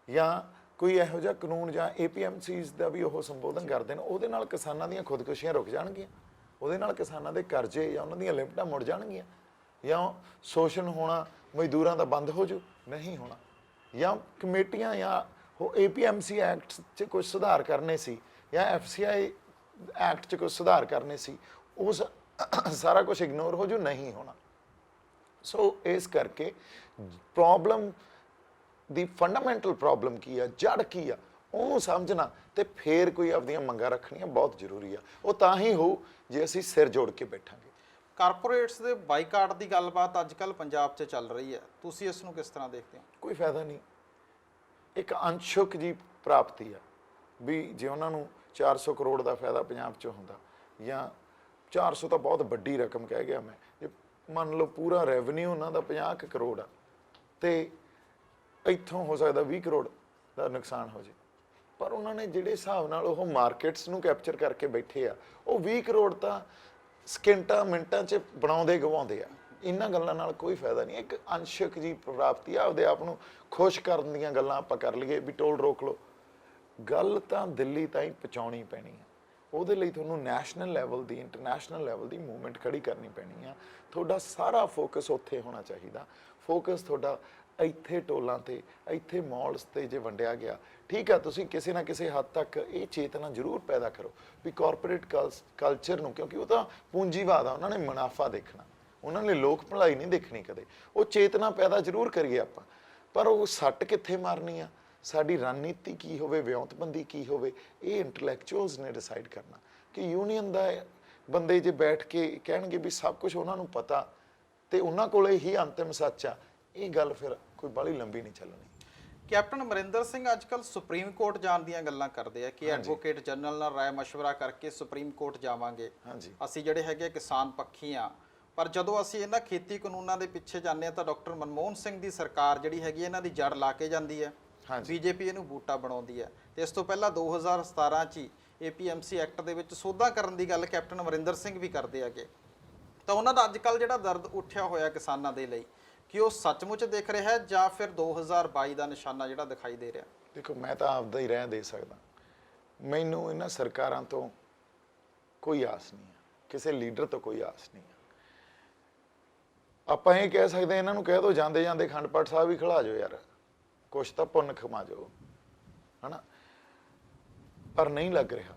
ਜਾਂ ਕੋਈ ਇਹੋ ਜਿਹਾ ਕਾਨੂੰਨ ਜਾਂ APMCs ਦਾ ਵੀ ਉਹ ਸੰਬੋਧਨ ਕਰਦੇ ਨੇ, ਉਹਦੇ ਨਾਲ ਕਿਸਾਨਾਂ ਦੀਆਂ ਖੁਦਕੁਸ਼ੀਆਂ ਰੁਕ ਜਾਣਗੀਆਂ, ਉਹਦੇ ਨਾਲ ਕਿਸਾਨਾਂ ਦੇ ਕਰਜ਼ੇ ਜਾਂ ਉਹਨਾਂ ਦੀਆਂ ਲਿਮਟਾਂ ਮੁੜ ਜਾਣਗੀਆਂ, ਜਾਂ ਸ਼ੋਸ਼ਣ ਹੋਣਾ ਮਜ਼ਦੂਰਾਂ ਦਾ ਬੰਦ ਹੋ ਜੂ, ਨਹੀਂ ਹੋਣਾ। ਜਾਂ ਕਮੇਟੀਆਂ ਜਾਂ ਉਹ APMC ਐਕਟ 'ਚ ਕੁਝ ਸੁਧਾਰ ਕਰਨੇ ਸੀ ਜਾਂ FCI ਐਕਟ 'ਚ ਕੁਝ ਸੁਧਾਰ ਕਰਨੇ ਸੀ, ਉਸ ਸਾਰਾ ਕੁਝ ਇਗਨੋਰ ਹੋ ਜੂ, ਨਹੀਂ ਹੋਣਾ। ਸੋ ਇਸ ਕਰਕੇ ਪ੍ਰੋਬਲਮ ਦੀ ਫੰਡਾਮੈਂਟਲ ਪ੍ਰੋਬਲਮ ਕੀ ਆ, ਜੜ ਕੀ ਆ, ਉਹਨੂੰ ਸਮਝਣਾ ਤੇ ਫੇਰ ਕੋਈ ਆਪਦੀਆਂ ਮੰਗਾਂ ਰੱਖਣੀਆਂ ਬਹੁਤ ਜ਼ਰੂਰੀ ਆ। ਉਹ ਤਾਂ ਹੀ ਹੋਊ ਜੇ ਅਸੀਂ ਸਿਰ ਜੋੜ ਕੇ ਬੈਠਾਂਗੇ। ਕਾਰਪੋਰੇਟਸ ਦੇ ਬਾਈਕਾਟ ਦੀ ਗੱਲਬਾਤ ਅੱਜ ਕੱਲ੍ਹ ਪੰਜਾਬ 'ਚ ਚੱਲ ਰਹੀ ਹੈ, ਤੁਸੀਂ ਇਸ ਨੂੰ ਕਿਸ ਤਰ੍ਹਾਂ ਦੇਖਦੇ ਹੋ? ਕੋਈ ਫਾਇਦਾ ਨਹੀਂ। ਇੱਕ ਅੰਸ਼ੁਕ ਜੀ ਪ੍ਰਾਪਤੀ ਆ ਵੀ ਜੇ ਉਹਨਾਂ ਨੂੰ 400 ਕਰੋੜ ਦਾ ਫਾਇਦਾ ਪੰਜਾਬ 'ਚ ਹੁੰਦਾ, ਜਾਂ 400 ਤਾਂ ਬਹੁਤ ਵੱਡੀ ਰਕਮ ਕਹਿ ਗਿਆ ਮੈਂ, ਜੇ ਮੰਨ ਲਓ ਪੂਰਾ ਰੈਵਨਿਊ ਉਹਨਾਂ ਦਾ 50 ਕਰੋੜ ਆ ਤੇ ਇੱਥੋਂ ਹੋ ਸਕਦਾ 20 ਕਰੋੜ ਦਾ ਨੁਕਸਾਨ ਹੋ ਜੇ, ਪਰ ਉਹਨਾਂ ਨੇ ਜਿਹੜੇ ਹਿਸਾਬ ਨਾਲ ਉਹ ਮਾਰਕੀਟਸ ਨੂੰ ਕੈਪਚਰ ਕਰਕੇ ਬੈਠੇ ਆ, ਉਹ 20 ਕਰੋੜ ਤਾਂ ਸਕਿੰਟਾਂ ਮਿੰਟਾਂ 'ਚ ਬਣਾਉਂਦੇ ਗਵਾਉਂਦੇ ਆ। ਇਹਨਾਂ ਗੱਲਾਂ ਨਾਲ ਕੋਈ ਫਾਇਦਾ ਨਹੀਂ। ਇੱਕ ਅੰਸ਼ਕ ਜੀ ਪ੍ਰਾਪਤੀ ਆ, ਆਪਦੇ ਆਪ ਨੂੰ ਖੁਸ਼ ਕਰਨ ਦੀਆਂ ਗੱਲਾਂ ਆਪਾਂ ਕਰ ਲਈਏ ਵੀ ਟੋਲ ਰੋਕ ਲਓ, ਗੱਲ ਤਾਂ ਦਿੱਲੀ ਤਾਈਂ ਪਹੁੰਚਾਉਣੀ ਪੈਣੀ ਆ। ਉਹਦੇ ਲਈ ਤੁਹਾਨੂੰ ਨੈਸ਼ਨਲ ਲੈਵਲ ਦੀ, ਇੰਟਰਨੈਸ਼ਨਲ ਲੈਵਲ ਦੀ ਮੂਵਮੈਂਟ ਖੜੀ ਕਰਨੀ ਪੈਣੀ ਆ। ਤੁਹਾਡਾ ਸਾਰਾ ਫੋਕਸ ਉੱਥੇ ਹੋਣਾ ਚਾਹੀਦਾ। ਫੋਕਸ ਤੁਹਾਡਾ ਇੱਥੇ ਟੋਲਾਂ ਤੇ, ਇੱਥੇ ਮੌਲਸ ਤੇ ਜੇ ਵੰਡਿਆ ਗਿਆ, ਠੀਕ ਆ, ਤੁਸੀਂ ਕਿਸੇ ਨਾ ਕਿਸੇ ਹੱਦ ਤੱਕ ਇਹ ਚੇਤਨਾ ਜ਼ਰੂਰ ਪੈਦਾ ਕਰੋ ਵੀ ਕਾਰਪੋਰੇਟ ਕਲਚਰ ਨੂੰ, ਕਿਉਂਕਿ ਉਹ ਤਾਂ ਪੂੰਜੀਵਾਦ ਆ, ਉਹਨਾਂ ਨੇ ਮੁਨਾਫਾ ਦੇਖਣਾ, ਉਹਨਾਂ ਨੇ ਲੋਕ ਭਲਾਈ ਨਹੀਂ ਦੇਖਣੀ ਕਦੇ। ਉਹ ਚੇਤਨਾ ਪੈਦਾ ਜ਼ਰੂਰ ਕਰੀਏ ਆਪਾਂ, ਪਰ ਉਹ ਸੱਟ ਕਿੱਥੇ ਮਾਰਨੀ ਆ, ਸਾਡੀ ਰਣਨੀਤੀ ਕੀ ਹੋਵੇ, ਵਿਉਂਤਬੰਦੀ ਕੀ ਹੋਵੇ, ਇਹ ਇੰਟੈਲੈਕਚੁਅਲਸ ਨੇ ਡਿਸਾਈਡ ਕਰਨਾ। ਕਿ ਯੂਨੀਅਨ ਦਾ ਬੰਦੇ ਜੇ ਬੈਠ ਕੇ ਕਹਿਣਗੇ ਵੀ ਸਭ ਕੁਝ ਉਹਨਾਂ ਨੂੰ ਪਤਾ ਤੇ ਉਹਨਾਂ ਕੋਲੇ ਹੀ ਅੰਤਿਮ ਸੱਚ ਆ, ਇਹ ਗੱਲ ਫਿਰ ਕੋਈ ਬਾਹਲੀ ਲੰਬੀ ਨਹੀਂ ਚੱਲਣੀ। ਕੈਪਟਨ ਅਮਰਿੰਦਰ ਸਿੰਘ ਅੱਜ ਕੱਲ੍ਹ ਸੁਪਰੀਮ ਕੋਰਟ ਜਾਣ ਦੀਆਂ ਗੱਲਾਂ ਕਰਦੇ ਆ ਕਿ ਐਡਵੋਕੇਟ ਜਨਰਲ ਨਾਲ ਰਾਏ ਮਸ਼ਵਰਾ ਕਰਕੇ ਸੁਪਰੀਮ ਕੋਰਟ ਜਾਵਾਂਗੇ, ਅਸੀਂ ਜਿਹੜੇ ਹੈਗੇ ਕਿਸਾਨ ਪੱਖੀ ਆ। ਪਰ ਜਦੋਂ ਅਸੀਂ ਇਹਨਾਂ ਖੇਤੀ ਕਾਨੂੰਨਾਂ ਦੇ ਪਿੱਛੇ ਜਾਂਦੇ ਆ ਤਾਂ ਡਾਕਟਰ ਮਨਮੋਹਨ ਸਿੰਘ ਦੀ ਸਰਕਾਰ ਜਿਹੜੀ ਹੈਗੀ ਇਹਨਾਂ ਦੀ ਜੜ ਲਾ ਕੇ ਜਾਂਦੀ ਹੈ, BJP ਇਹਨੂੰ ਬੂਟਾ ਬਣਾਉਂਦੀ ਹੈ। ਤੇ ਇਸ ਤੋਂ ਪਹਿਲਾਂ 2017 'ਚ ਹੀ APMC ਐਕਟ ਦੇ ਵਿੱਚ ਸੋਧਾਂ ਕਰਨ ਦੀ ਗੱਲ ਕੈਪਟਨ ਅਮਰਿੰਦਰ ਸਿੰਘ ਵੀ ਕਰਦੇ ਹੈਗੇ। ਤਾਂ ਉਹਨਾਂ ਦਾ ਅੱਜ ਕੱਲ੍ਹ ਜਿਹੜਾ ਦਰਦ ਉੱਠਿਆ ਹੋਇਆ ਕਿਸਾਨਾਂ ਦੇ ਲਈ, ਕਿ ਉਹ ਸੱਚਮੁੱਚ ਦਿਖ ਰਿਹਾ ਹੈ ਜਾਂ ਫਿਰ 2022 ਦਾ ਨਿਸ਼ਾਨਾ ਜਿਹੜਾ ਦਿਖਾਈ ਦੇ ਰਿਹਾ? ਦੇਖੋ, ਮੈਂ ਤਾਂ ਆਪਦਾ ਹੀ ਰਹਿ ਦੇ ਸਕਦਾ। ਮੈਨੂੰ ਇਹਨਾਂ ਸਰਕਾਰਾਂ ਤੋਂ ਕੋਈ ਆਸ ਨਹੀਂ ਹੈ, ਕਿਸੇ ਲੀਡਰ ਤੋਂ ਕੋਈ ਆਸ ਨਹੀਂ ਹੈ। ਆਪਾਂ ਇਹ ਕਹਿ ਸਕਦੇ ਇਹਨਾਂ ਨੂੰ ਕਹਿ ਦੋ ਜਾਂਦੇ ਜਾਂਦੇ ਅਖੰਡ ਪਾਠ ਸਾਹਿਬ ਹੀ ਖਿਲਾ ਜਾਓ ਯਾਰ, ਕੁਛ ਤਾਂ ਪੁੰਨ ਕਮਾ ਜਾਓ, ਹਨਾ, ਪਰ ਨਹੀਂ ਲੱਗ ਰਿਹਾ।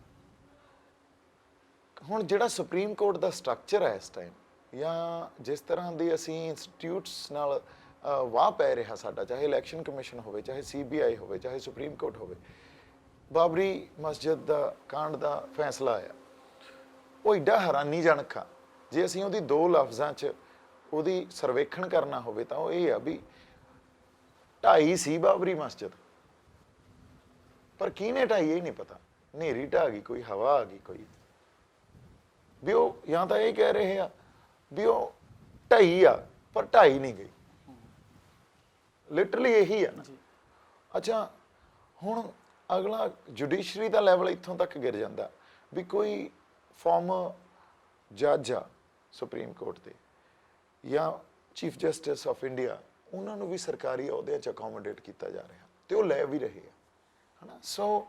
ਹੁਣ ਜਿਹੜਾ ਸੁਪਰੀਮ ਕੋਰਟ ਦਾ ਸਟਰਕਚਰ ਹੈ ਇਸ ਟਾਈਮ, ਜਾਂ ਜਿਸ ਤਰ੍ਹਾਂ ਦੇ ਅਸੀਂ ਇੰਸਟੀਟਿਊਟਸ ਨਾਲ ਵਾਹ ਪੈ ਰਿਹਾ ਸਾਡਾ, ਚਾਹੇ ਇਲੈਕਸ਼ਨ ਕਮਿਸ਼ਨ ਹੋਵੇ, ਚਾਹੇ CBI ਹੋਵੇ, ਚਾਹੇ ਸੁਪਰੀਮ ਕੋਰਟ ਹੋਵੇ, ਬਾਬਰੀ ਮਸਜਿਦ ਦਾ ਕਾਂਡ ਦਾ ਫੈਸਲਾ ਆਇਆ, ਉਹ ਏਡਾ ਹੈਰਾਨੀਜਨਕ ਆ। ਜੇ ਅਸੀਂ ਉਹਦੀ ਦੋ ਲਫ਼ਜ਼ਾਂ 'ਚ ਉਹਦੀ ਸਰਵੇਖਣ ਕਰਨਾ ਹੋਵੇ ਤਾਂ ਉਹ ਇਹ ਆ ਵੀ ਢਾਈ ਸੀ ਬਾਬਰੀ ਮਸਜਿਦ, ਪਰ ਕਿਹਨੇ ਢਾਈ ਇਹ ਨਹੀਂ ਪਤਾ। ਹਨੇਰੀ ਢਾਹ ਗਈ, ਕੋਈ ਹਵਾ ਆ ਗਈ, ਕੋਈ ਵੀ ਉਹ ਜਾਂ ਤਾਂ ਇਹ ਕਹਿ ਰਹੇ ਆ ਵੀ ਉਹ ਢਾਈ ਆ ਪਰ ਢਾਈ ਨਹੀਂ ਗਈ, ਲਿਟਰਲੀ ਇਹੀ ਆ ਨਾ। ਅੱਛਾ, ਹੁਣ ਅਗਲਾ ਜੁਡੀਸ਼ਰੀ ਦਾ ਲੈਵਲ ਇੱਥੋਂ ਤੱਕ ਗਿਰ ਜਾਂਦਾ ਵੀ ਕੋਈ ਫਾਰਮਰ ਜੱਜ ਆ ਸੁਪਰੀਮ ਕੋਰਟ ਦੇ ਜਾਂ ਚੀਫ ਜਸਟਿਸ ਆਫ ਇੰਡੀਆ, ਉਹਨਾਂ ਨੂੰ ਵੀ ਸਰਕਾਰੀ ਅਹੁਦਿਆਂ 'ਚ ਅਕੋਮੋਡੇਟ ਕੀਤਾ ਜਾ ਰਿਹਾ ਤੇ ਉਹ ਲੈ ਵੀ ਰਹੇ ਆ, ਹਨਾ। ਸੋ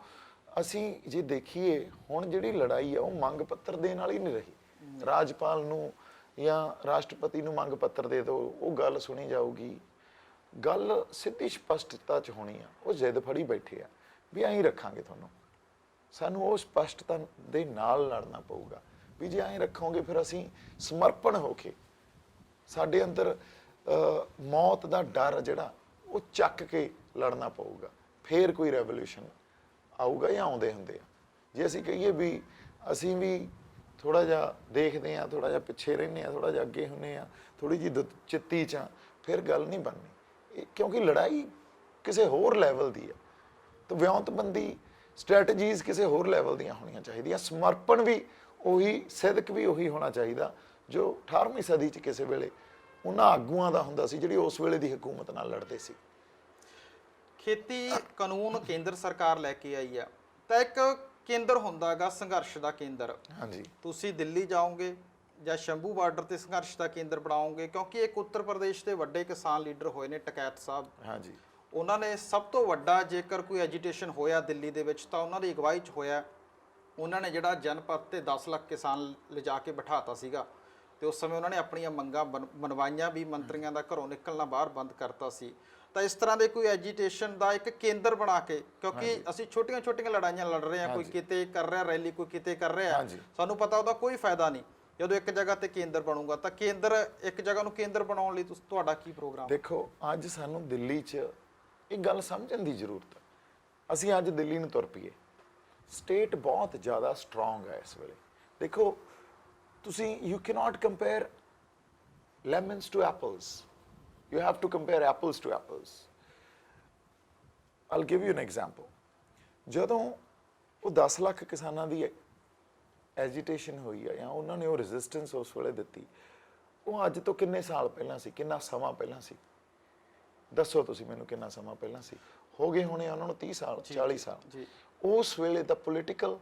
ਅਸੀਂ ਜੇ ਦੇਖੀਏ ਹੁਣ ਜਿਹੜੀ ਲੜਾਈ ਆ ਉਹ ਮੰਗ ਪੱਤਰ ਦੇਣ ਵਾਲੀ ਨਹੀਂ ਰਹੀ। ਰਾਜਪਾਲ ਨੂੰ ਜਾਂ ਰਾਸ਼ਟਰਪਤੀ ਨੂੰ ਮੰਗ ਪੱਤਰ ਦੇ ਦਿਓ, ਉਹ ਗੱਲ ਸੁਣੀ ਜਾਊਗੀ। ਗੱਲ ਸਿੱਧੀ ਸਪਸ਼ਟਤਾ 'ਚ ਹੋਣੀ ਆ। ਉਹ ਜ਼ਿੱਦ ਫੜੀ ਬੈਠੇ ਆ ਵੀ ਐਂ ਰੱਖਾਂਗੇ ਤੁਹਾਨੂੰ, ਸਾਨੂੰ ਉਹ ਸਪਸ਼ਟਤਾ ਦੇ ਨਾਲ ਲੜਨਾ ਪਊਗਾ ਵੀ ਜੇ ਐਂ ਰੱਖੋਗੇ ਫਿਰ ਅਸੀਂ ਸਮਰਪਣ ਹੋ ਕੇ, ਸਾਡੇ ਅੰਦਰ ਮੌਤ ਦਾ ਡਰ ਜਿਹੜਾ ਉਹ ਚੱਕ ਕੇ ਲੜਨਾ ਪਊਗਾ, ਫੇਰ ਕੋਈ ਰੈਵੋਲੂਸ਼ਨ ਆਊਗਾ ਜਾਂ ਆਉਂਦੇ ਹੁੰਦੇ ਆ। ਜੇ ਅਸੀਂ ਕਹੀਏ ਵੀ ਅਸੀਂ ਵੀ ਥੋੜਾ ਜਿਹਾ ਦੇਖਦੇ ਆ, ਥੋੜਾ ਜਿਹਾ ਪਿੱਛੇ ਰਹਿੰਦੇ ਆ, ਥੋੜਾ ਜਿਹਾ ਅੱਗੇ ਹੁੰਦੇ ਆ, ਥੋੜੀ ਜਿਹੀ ਚਿੱਤੀ 'ਚ, ਫਿਰ ਗੱਲ ਨਹੀਂ ਬਣਨੀ। ਕਿਉਂਕਿ ਲੜਾਈ ਕਿਸੇ ਹੋਰ ਲੈਵਲ ਦੀ ਆ, ਤਾਂ ਵਿਉਂਤਬੰਦੀ ਸਟ੍ਰੈਟਜੀਜ਼ ਕਿਸੇ ਹੋਰ ਲੈਵਲ ਦੀਆਂ ਹੋਣੀਆਂ ਚਾਹੀਦੀਆਂ। ਸਮਰਪਣ ਵੀ ਉਹੀ, ਸਿਦਕ ਵੀ ਉਹੀ ਹੋਣਾ ਚਾਹੀਦਾ ਜੋ 18ਵੀਂ ਸਦੀ 'ਚ ਕਿਸੇ ਵੇਲੇ ਉਹਨਾਂ ਆਗੂਆਂ ਦਾ ਹੁੰਦਾ ਸੀ ਜਿਹੜੀ ਉਸ ਵੇਲੇ ਦੀ ਹਕੂਮਤ ਨਾਲ ਲੜਦੇ ਸੀ। ਖੇਤੀ ਕਾਨੂੰਨ ਕੇਂਦਰ ਸਰਕਾਰ ਲੈ ਕੇ ਆਈ ਆ, ਤਾਂ ਇੱਕ ਕੇਂਦਰ ਹੁੰਦਾ ਗਾ ਸੰਘਰਸ਼ ਦਾ ਕੇਂਦਰ। ਹਾਂਜੀ, ਤੁਸੀਂ ਦਿੱਲੀ ਜਾਓਗੇ ਜਾਂ ਸ਼ੰਭੂ ਬਾਰਡਰ ਤੇ ਸੰਘਰਸ਼ ਦਾ ਕੇਂਦਰ ਬਣਾਓਗੇ, ਕਿਉਂਕਿ ਇੱਕ ਉੱਤਰ ਪ੍ਰਦੇਸ਼ ਦੇ ਵੱਡੇ ਕਿਸਾਨ ਲੀਡਰ ਹੋਏ ਨੇ ਟਕੈਤ ਸਾਹਿਬ। ਹਾਂਜੀ, ਉਹਨਾਂ ਨੇ ਸਭ ਤੋਂ ਵੱਡਾ, ਜੇਕਰ ਕੋਈ ਐਜੀਟੇਸ਼ਨ ਹੋਇਆ ਦਿੱਲੀ ਦੇ ਵਿੱਚ ਤਾਂ ਉਹਨਾਂ ਦੀ ਅਗਵਾਈ 'ਚ ਹੋਇਆ। ਉਹਨਾਂ ਨੇ ਜਿਹੜਾ ਜਨਪਦ ਤੇ 10 ਲੱਖ ਕਿਸਾਨ ਲਿਜਾ ਕੇ ਬਿਠਾਤਾ ਸੀਗਾ, ਤੇ ਉਸ ਸਮੇਂ ਉਹਨਾਂ ਨੇ ਆਪਣੀਆਂ ਮੰਗਾਂ ਮਨਵਾਈਆਂ ਵੀ, ਮੰਤਰੀਆਂ ਦਾ ਘਰੋਂ ਨਿਕਲਣਾ ਬਾਹਰ ਬੰਦ ਕਰਤਾ ਸੀ। ਤਾਂ ਇਸ ਤਰ੍ਹਾਂ ਦੇ ਕੋਈ ਐਜੀਟੇਸ਼ਨ ਦਾ ਇੱਕ ਕੇਂਦਰ ਬਣਾ ਕੇ, ਕਿਉਂਕਿ ਅਸੀਂ ਛੋਟੀਆਂ-ਛੋਟੀਆਂ ਲੜਾਈਆਂ ਲੜ ਰਹੇ ਹਾਂ, ਕੋਈ ਕਿਤੇ ਕਰ ਰਿਹਾ ਰੈਲੀ, ਕੋਈ ਕਿਤੇ ਕਰ ਰਿਹਾ, ਸਾਨੂੰ ਪਤਾ ਉਹਦਾ ਕੋਈ ਫਾਇਦਾ ਨਹੀਂ। ਜਦੋਂ ਇੱਕ ਜਗ੍ਹਾ ਤੇ ਕੇਂਦਰ ਬਣੂਗਾ ਤਾਂ ਕੇਂਦਰ, ਇੱਕ ਜਗ੍ਹਾ ਨੂੰ ਕੇਂਦਰ ਬਣਾਉਣ ਲਈ ਤੁਹਾਡਾ ਕੀ ਪ੍ਰੋਗਰਾਮ? ਦੇਖੋ, ਅੱਜ ਸਾਨੂੰ ਦਿੱਲੀ 'ਚ ਇਹ ਗੱਲ ਸਮਝਣ ਦੀ ਜ਼ਰੂਰਤ ਹੈ। ਅਸੀਂ ਅੱਜ ਦਿੱਲੀ ਨੂੰ ਤੁਰ ਪਈਏ, ਸਟੇਟ ਬਹੁਤ ਜ਼ਿਆਦਾ ਸਟਰੋਂਗ ਹੈ ਇਸ ਵੇਲੇ। ਦੇਖੋ ਤੁਸੀਂ, you cannot compare lemons to apples, you have to compare apples to apples. I'll give you an example. ਜਦੋਂ ਉਹ 10 ਲੱਖ ਕਿਸਾਨਾਂ ਦੀ ਐਜੀਟੇਸ਼ਨ ਹੋਈ ਆ ਜਾਂ ਉਹਨਾਂ ਨੇ ਉਹ ਰੈਜ਼ਿਸਟੈਂਸ ਉਸ ਵੇਲੇ ਦਿੱਤੀ, ਉਹ ਅੱਜ ਤੋਂ ਕਿੰਨੇ ਸਾਲ ਪਹਿਲਾਂ ਸੀ, ਕਿੰਨਾ ਸਮਾਂ ਪਹਿਲਾਂ ਸੀ? ਦੱਸੋ ਤੁਸੀਂ ਮੈਨੂੰ, ਕਿੰਨਾ ਸਮਾਂ ਪਹਿਲਾਂ ਸੀ? ਹੋ ਗਏ ਹੋਣੇ ਉਹਨਾਂ ਨੂੰ 30 ਸਾਲ, 40 ਸਾਲ। ਉਸ ਵੇਲੇ ਦਾ ਪੋਲੀਟੀਕਲ,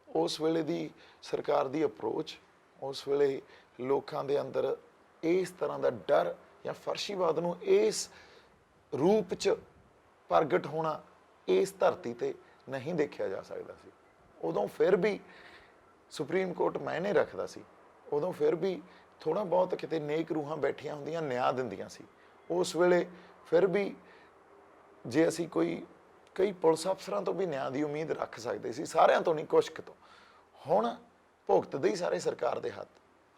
ਉਸ ਵੇਲੇ ਦੀ ਸਰਕਾਰ ਦੀ ਅਪਰੋਚ, ਉਸ ਵੇਲੇ ਲੋਕਾਂ ਦੇ ਅੰਦਰ ਇਸ ਤਰ੍ਹਾਂ ਦਾ ਡਰ ਜਾਂ ਫਰਸ਼ੀਵਾਦ ਨੂੰ ਇਸ ਰੂਪ 'ਚ ਪ੍ਰਗਟ ਹੋਣਾ ਇਸ ਧਰਤੀ ਤੇ ਨਹੀਂ ਦੇਖਿਆ ਜਾ ਸਕਦਾ ਸੀ। ਉਦੋਂ ਫਿਰ ਵੀ ਸੁਪਰੀਮ ਕੋਰਟ ਮਾਇਨੇ ਰੱਖਦਾ ਸੀ, ਉਦੋਂ ਫਿਰ ਵੀ ਥੋੜ੍ਹਾ ਬਹੁਤ ਕਿਤੇ ਨੇਕ ਰੂਹਾਂ ਬੈਠੀਆਂ ਹੁੰਦੀਆਂ, ਨਿਆਂ ਦਿੰਦੀਆਂ ਸੀ। ਉਸ ਵੇਲੇ ਫਿਰ ਵੀ ਜੇ ਅਸੀਂ ਕਈ ਪੁਲਿਸ ਅਫਸਰਾਂ ਤੋਂ ਵੀ ਨਿਆਂ ਦੀ ਉਮੀਦ ਰੱਖ ਸਕਦੇ ਸੀ, ਸਾਰਿਆਂ ਤੋਂ ਨਹੀਂ, ਕੁਛ ਕੁ ਤੋਂ। ਹੁਣ ਭੁਗਤਦੇ ਹੀ ਸਾਰੇ ਸਰਕਾਰ ਦੇ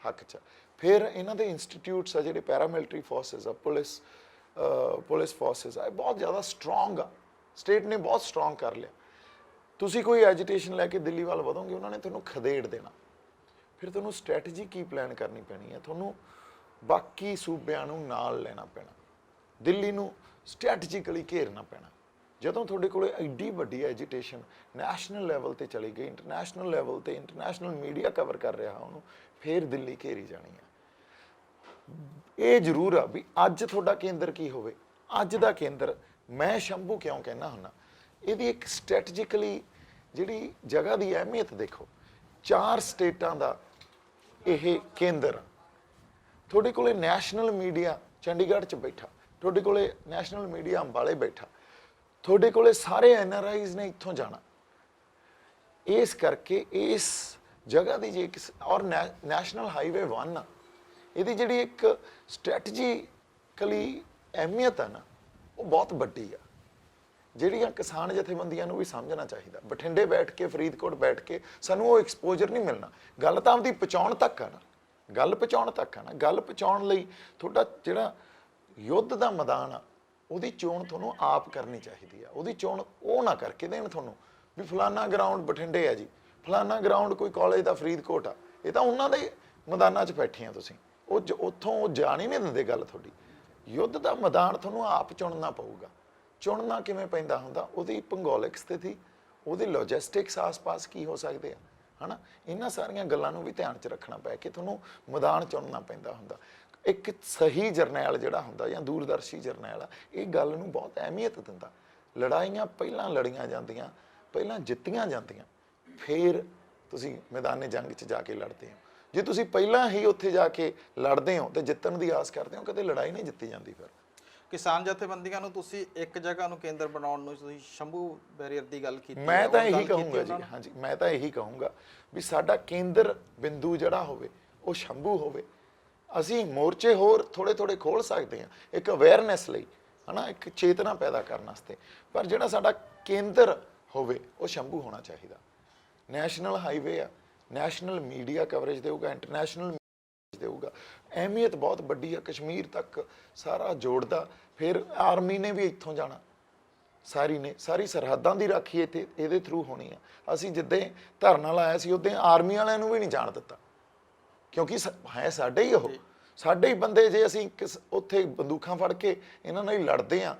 ਹੱਕ 'ਚ। ਫਿਰ ਇਹਨਾਂ ਦੇ ਇੰਸਟੀਟਿਊਟਸ ਆ ਜਿਹੜੇ ਪੈਰਾਮਿਲਟਰੀ ਫੋਰਸਿਸ ਆ, ਪੁਲਿਸ ਫੋਰਸਿਸ ਆ, ਇਹ ਬਹੁਤ ਜ਼ਿਆਦਾ ਸਟਰੋਂਗ ਆ। ਸਟੇਟ ਨੇ ਬਹੁਤ ਸਟਰੋਂਗ ਕਰ ਲਿਆ। ਤੁਸੀਂ ਕੋਈ ਐਜੀਟੇਸ਼ਨ ਲੈ ਕੇ ਦਿੱਲੀ ਵੱਲ ਵਧੋਗੇ, ਉਹਨਾਂ ਨੇ ਤੁਹਾਨੂੰ ਖਦੇੜ ਦੇਣਾ। ਫਿਰ ਤੁਹਾਨੂੰ ਸਟ੍ਰੈਟਜੀ ਕੀ ਪਲਾਨ ਕਰਨੀ ਪੈਣੀ ਹੈ? ਤੁਹਾਨੂੰ ਬਾਕੀ ਸੂਬਿਆਂ ਨੂੰ ਨਾਲ ਲੈਣਾ ਪੈਣਾ, ਦਿੱਲੀ ਨੂੰ ਸਟ੍ਰੈਟਜੀਕਲੀ ਘੇਰਨਾ ਪੈਣਾ। ਜਦੋਂ ਤੁਹਾਡੇ ਕੋਲ ਐਡੀ ਵੱਡੀ ਐਜੀਟੇਸ਼ਨ ਨੈਸ਼ਨਲ ਲੈਵਲ ਤੇ ਚਲੀ ਗਈ, ਇੰਟਰਨੈਸ਼ਨਲ ਲੈਵਲ ਤੇ ਇੰਟਰਨੈਸ਼ਨਲ ਮੀਡੀਆ ਕਵਰ ਕਰ ਰਿਹਾ ਉਹਨੂੰ, ਫਿਰ ਦਿੱਲੀ ਘੇਰੀ ਜਾਣੀ ਹੈ। ਇਹ ਜ਼ਰੂਰ ਆ ਵੀ ਅੱਜ ਤੁਹਾਡਾ ਕੇਂਦਰ ਕੀ ਹੋਵੇ। ਅੱਜ ਦਾ ਕੇਂਦਰ, ਮੈਂ ਸ਼ੰਭੂ ਕਿਉਂ ਕਹਿਣਾ ਹੁੰਦਾ, ਇਹਦੀ ਇੱਕ ਸਟ੍ਰੈਟਜੀਕਲੀ ਜਿਹੜੀ ਜਗ੍ਹਾ ਦੀ ਅਹਿਮੀਅਤ ਦੇਖੋ। 4 ਸਟੇਟਾਂ ਦਾ ਇਹ ਕੇਂਦਰ, ਤੁਹਾਡੇ ਕੋਲੇ ਨੈਸ਼ਨਲ ਮੀਡੀਆ ਚੰਡੀਗੜ੍ਹ 'ਚ ਬੈਠਾ, ਤੁਹਾਡੇ ਕੋਲੇ ਨੈਸ਼ਨਲ ਮੀਡੀਆ ਅੰਬਾਲੇ ਬੈਠਾ, ਤੁਹਾਡੇ ਕੋਲੇ ਸਾਰੇ NRIs ਨੇ ਇੱਥੋਂ ਜਾਣਾ। ਇਸ ਕਰਕੇ ਇਸ ਜਗ੍ਹਾ ਦੀ ਜੇ ਔਰ ਨੈਸ਼ਨਲ ਹਾਈਵੇ 1 ਆ, ਇਹਦੀ ਜਿਹੜੀ ਇੱਕ ਸਟ੍ਰੈਟਜੀਕਲੀ ਅਹਿਮੀਅਤ ਆ ਨਾ, ਉਹ ਬਹੁਤ ਵੱਡੀ ਆ, ਜਿਹੜੀਆਂ ਕਿਸਾਨ ਜਥੇਬੰਦੀਆਂ ਨੂੰ ਵੀ ਸਮਝਣਾ ਚਾਹੀਦਾ। ਬਠਿੰਡੇ ਬੈਠ ਕੇ, ਫਰੀਦਕੋਟ ਬੈਠ ਕੇ ਸਾਨੂੰ ਉਹ ਐਕਸਪੋਜ਼ਰ ਨਹੀਂ ਮਿਲਣਾ। ਗੱਲ ਤਾਂ ਆਪਦੀ ਪਹੁੰਚਾਉਣ ਤੱਕ ਆ ਨਾ, ਗੱਲ ਪਹੁੰਚਾਉਣ ਤੱਕ ਆ ਨਾ। ਗੱਲ ਪਹੁੰਚਾਉਣ ਲਈ ਤੁਹਾਡਾ ਜਿਹੜਾ ਯੁੱਧ ਦਾ ਮੈਦਾਨ ਆ, ਉਹਦੀ ਚੋਣ ਤੁਹਾਨੂੰ ਆਪ ਕਰਨੀ ਚਾਹੀਦੀ ਆ। ਉਹਦੀ ਚੋਣ ਉਹ ਨਾ ਕਰਕੇ ਦੇਣ ਤੁਹਾਨੂੰ ਵੀ ਫਲਾਨਾ ਗਰਾਊਂਡ ਬਠਿੰਡੇ ਆ ਜੀ, ਫਲਾਨਾ ਗਰਾਊਂਡ ਕੋਈ ਕਾਲਜ ਦਾ ਫਰੀਦਕੋਟ ਆ। ਇਹ ਤਾਂ ਉਹਨਾਂ ਦੇ ਮੈਦਾਨਾਂ 'ਚ ਬੈਠੇ ਆ ਤੁਸੀਂ, ਉਹ ਉੱਥੋਂ ਉਹ ਜਾਣ ਹੀ ਨਹੀਂ ਦਿੰਦੇ ਗੱਲ ਤੁਹਾਡੀ। ਯੁੱਧ ਦਾ ਮੈਦਾਨ ਤੁਹਾਨੂੰ ਆਪ ਚੁਣਨਾ ਪਊਗਾ। ਚੁਣਨਾ ਕਿਵੇਂ ਪੈਂਦਾ ਹੁੰਦਾ, ਉਹਦੀ ਭੂਗੋਲਿਕ ਸਥਿਤੀ, ਉਹਦੇ ਲੌਜਿਸਟਿਕਸ ਆਸ-ਪਾਸ ਕੀ ਹੋ ਸਕਦੇ ਆ, ਹਨਾ। ਇਹਨਾਂ ਸਾਰੀਆਂ ਗੱਲਾਂ ਨੂੰ ਵੀ ਧਿਆਨ 'ਚ ਰੱਖਣਾ ਪੈ ਕੇ ਤੁਹਾਨੂੰ ਮੈਦਾਨ ਚੁਣਨਾ ਪੈਂਦਾ ਹੁੰਦਾ। ਇੱਕ ਸਹੀ ਜਰਨੈਲ ਜਿਹੜਾ ਹੁੰਦਾ ਜਾਂ ਦੂਰਦਰਸ਼ੀ ਜਰਨੈਲ ਆ, ਇਹ ਗੱਲ ਨੂੰ ਬਹੁਤ ਅਹਿਮੀਅਤ ਦਿੰਦਾ। ਲੜਾਈਆਂ ਪਹਿਲਾਂ ਲੜੀਆਂ ਜਾਂਦੀਆਂ, ਪਹਿਲਾਂ ਜਿੱਤੀਆਂ ਜਾਂਦੀਆਂ, ਫਿਰ ਤੁਸੀਂ ਮੈਦਾਨੇ ਜੰਗ 'ਚ ਜਾ ਕੇ ਲੜਦੇ ਹੋ। ਜੇ ਤੁਸੀਂ ਪਹਿਲਾਂ ਹੀ ਉੱਥੇ ਜਾ ਕੇ ਲੜਦੇ ਹੋ ਤੇ ਜਿੱਤਣ ਦੀ ਆਸ ਕਰਦੇ ਹੋ, ਕਦੇ ਲੜਾਈ ਨਹੀਂ ਜਿੱਤੀ ਜਾਂਦੀ। ਫਿਰ ਕਿਸਾਨ ਜਥੇਬੰਦੀਆਂ ਨੂੰ ਤੁਸੀਂ ਇੱਕ ਜਗ੍ਹਾ ਨੂੰ ਕੇਂਦਰ ਬਣਾਉਣ ਨੂੰ ਤੁਸੀਂ ਸ਼ੰਭੂ ਬੈਰੀਅਰ ਦੀ ਗੱਲ ਕੀਤੀ, ਮੈਂ ਤਾਂ ਇਹੀ ਕਹੂੰਗਾ ਜੀ, ਹਾਂਜੀ ਮੈਂ ਤਾਂ ਇਹੀ ਕਹੂੰਗਾ ਵੀ ਸਾਡਾ ਕੇਂਦਰ ਬਿੰਦੂ ਜਿਹੜਾ ਹੋਵੇ ਉਹ ਸ਼ੰਭੂ ਹੋਵੇ। ਅਸੀਂ ਮੋਰਚੇ ਹੋਰ ਥੋੜੇ ਥੋੜੇ ਖੋਲ ਸਕਦੇ ਹਾਂ ਇੱਕ ਅਵੇਅਰਨੈਸ ਲਈ, ਹਨਾ, ਇੱਕ ਚੇਤਨਾ ਪੈਦਾ ਕਰਨ ਵਾਸਤੇ, ਪਰ ਜਿਹੜਾ ਸਾਡਾ ਕੇਂਦਰ ਹੋਵੇ ਉਹ ਸ਼ੰਭੂ ਹੋਣਾ ਚਾਹੀਦਾ। ਨੈਸ਼ਨਲ ਹਾਈਵੇ ਆ, ਨੈਸ਼ਨਲ ਮੀਡੀਆ ਕਵਰੇਜ ਦੇਊਗਾ, ਇੰਟਰਨੈਸ਼ਨਲ ਦੇਊਗਾ। ਅਹਿਮੀਅਤ ਬਹੁਤ ਵੱਡੀ ਆ, ਕਸ਼ਮੀਰ ਤੱਕ ਸਾਰਾ ਜੋੜਦਾ। ਫਿਰ ਆਰਮੀ ਨੇ ਵੀ ਇੱਥੋਂ ਜਾਣਾ, ਸਾਰੀ ਸਰਹੱਦਾਂ ਦੀ ਰਾਖੀ ਇੱਥੇ ਇਹਦੇ ਥਰੂ ਹੋਣੀ ਆ। ਅਸੀਂ ਜਿੱਦਾਂ ਧਰਨਾ ਲਾਇਆ ਸੀ ਉਦੋਂ ਆਰਮੀ ਵਾਲਿਆਂ ਨੂੰ ਵੀ ਨਹੀਂ ਜਾਣ ਦਿੱਤਾ, ਕਿਉਂਕਿ ਹੈ ਸਾਡੇ ਹੀ ਉਹ, ਸਾਡੇ ਹੀ ਬੰਦੇ। ਜੇ ਅਸੀਂ ਉੱਥੇ ਬੰਦੂਕਾਂ ਫੜ ਕੇ ਇਹਨਾਂ ਨਾਲ ਹੀ ਲੜਦੇ ਆ,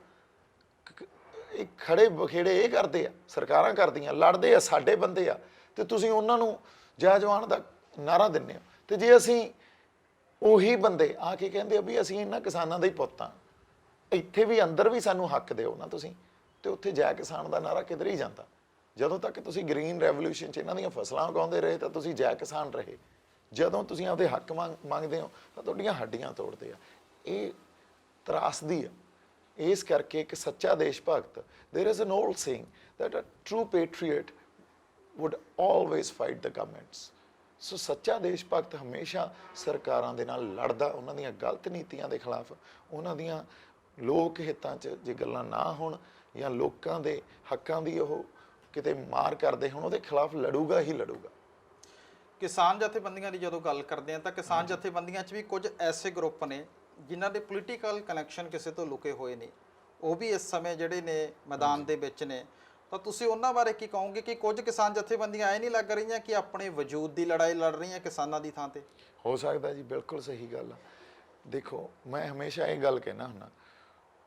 ਇਹ ਖੜੇ ਬਖੇੜੇ ਇਹ ਕਰਦੇ ਆ, ਸਰਕਾਰਾਂ ਕਰਦੀਆਂ, ਲੜਦੇ ਆ ਸਾਡੇ ਬੰਦੇ ਆ, ਤੇ ਤੁਸੀਂ ਉਹਨਾਂ ਨੂੰ ਜੈ ਜਵਾਨ ਦਾ ਨਾਰਾ ਦਿੰਦੇ ਹੋ। ਤੇ ਜੇ ਅਸੀਂ ਉਹੀ ਬੰਦੇ ਆ ਕੇ ਕਹਿੰਦੇ ਆ ਵੀ ਅਸੀਂ ਇਹਨਾਂ ਕਿਸਾਨਾਂ ਦੇ ਹੀ ਪੁੱਤ ਆ, ਇੱਥੇ ਵੀ ਅੰਦਰ ਵੀ ਸਾਨੂੰ ਹੱਕ ਦਿਓ ਨਾ ਤੁਸੀਂ, ਤੇ ਉੱਥੇ ਜੈ ਕਿਸਾਨ ਦਾ ਨਾਰਾ ਕਿਧਰ ਹੀ ਜਾਂਦਾ। ਜਦੋਂ ਤੱਕ ਤੁਸੀਂ ਗ੍ਰੀਨ ਰੈਵੋਲੂਸ਼ਨ 'ਚ ਇਹਨਾਂ ਦੀਆਂ ਫਸਲਾਂ ਉਗਾਉਂਦੇ ਰਹੇ ਤਾਂ ਤੁਸੀਂ ਜੈ ਕਿਸਾਨ ਰਹੇ। ਜਦੋਂ ਤੁਸੀਂ ਆਪਦੇ ਹੱਕ ਮੰਗਦੇ ਹੋ ਤਾਂ ਤੁਹਾਡੀਆਂ ਹੱਡੀਆਂ ਤੋੜਦੇ ਆ। ਇਹ ਤਰਾਸਦੀ ਆ। ਇਸ ਕਰਕੇ ਇੱਕ ਸੱਚਾ ਦੇਸ਼ ਭਗਤ, there is an old saying that a true patriot would always fight the governments। ਸੋ ਸੱਚਾ ਦੇਸ਼ ਭਗਤ ਹਮੇਸ਼ਾ ਸਰਕਾਰਾਂ ਦੇ ਨਾਲ ਲੜਦਾ, ਉਹਨਾਂ ਦੀਆਂ ਗਲਤ ਨੀਤੀਆਂ ਦੇ ਖਿਲਾਫ, ਉਹਨਾਂ ਦੀਆਂ ਲੋਕ ਹਿੱਤਾਂ 'ਚ ਜੇ ਗੱਲਾਂ ਨਾ ਹੋਣ ਜਾਂ ਲੋਕਾਂ ਦੇ ਹੱਕਾਂ ਦੀ ਉਹ ਕਿਤੇ ਮਾਰ ਕਰਦੇ ਹੋਣ, ਉਹਦੇ ਖਿਲਾਫ ਲੜੂਗਾ ਹੀ ਲੜੂਗਾ। ਕਿਸਾਨ ਜਥੇਬੰਦੀਆਂ ਦੀ ਜਦੋਂ ਗੱਲ ਕਰਦੇ ਆ ਤਾਂ ਕਿਸਾਨ ਜਥੇਬੰਦੀਆਂ 'ਚ ਵੀ ਕੁਝ ਐਸੇ ਗਰੁੱਪ ਨੇ ਜਿਨ੍ਹਾਂ ਦੇ ਪੋਲੀਟੀਕਲ ਕਨੈਕਸ਼ਨ ਕਿਸੇ ਤੋਂ ਲੁਕੇ ਹੋਏ ਨੇ, ਉਹ ਵੀ ਇਸ ਸਮੇਂ ਜਿਹੜੇ ਨੇ ਮੈਦਾਨ ਦੇ ਵਿੱਚ ਨੇ। ਤਾਂ ਤੁਸੀਂ ਉਹਨਾਂ ਬਾਰੇ ਕੀ ਕਹੋਗੇ ਕਿ ਕੁਝ ਕਿਸਾਨ ਜਥੇਬੰਦੀਆਂ ਐ ਨਹੀਂ ਲੱਗ ਰਹੀਆਂ ਕਿ ਆਪਣੇ ਵਜੂਦ ਦੀ ਲੜਾਈ ਲੜ ਰਹੀਆਂ ਕਿਸਾਨਾਂ ਦੀ ਥਾਂ ਤੇ? ਹੋ ਸਕਦਾ ਜੀ, ਬਿਲਕੁਲ ਸਹੀ ਗੱਲ ਆ। ਦੇਖੋ, ਮੈਂ ਹਮੇਸ਼ਾ ਇਹ ਗੱਲ ਕਹਿਣਾ ਹੁੰਦਾ,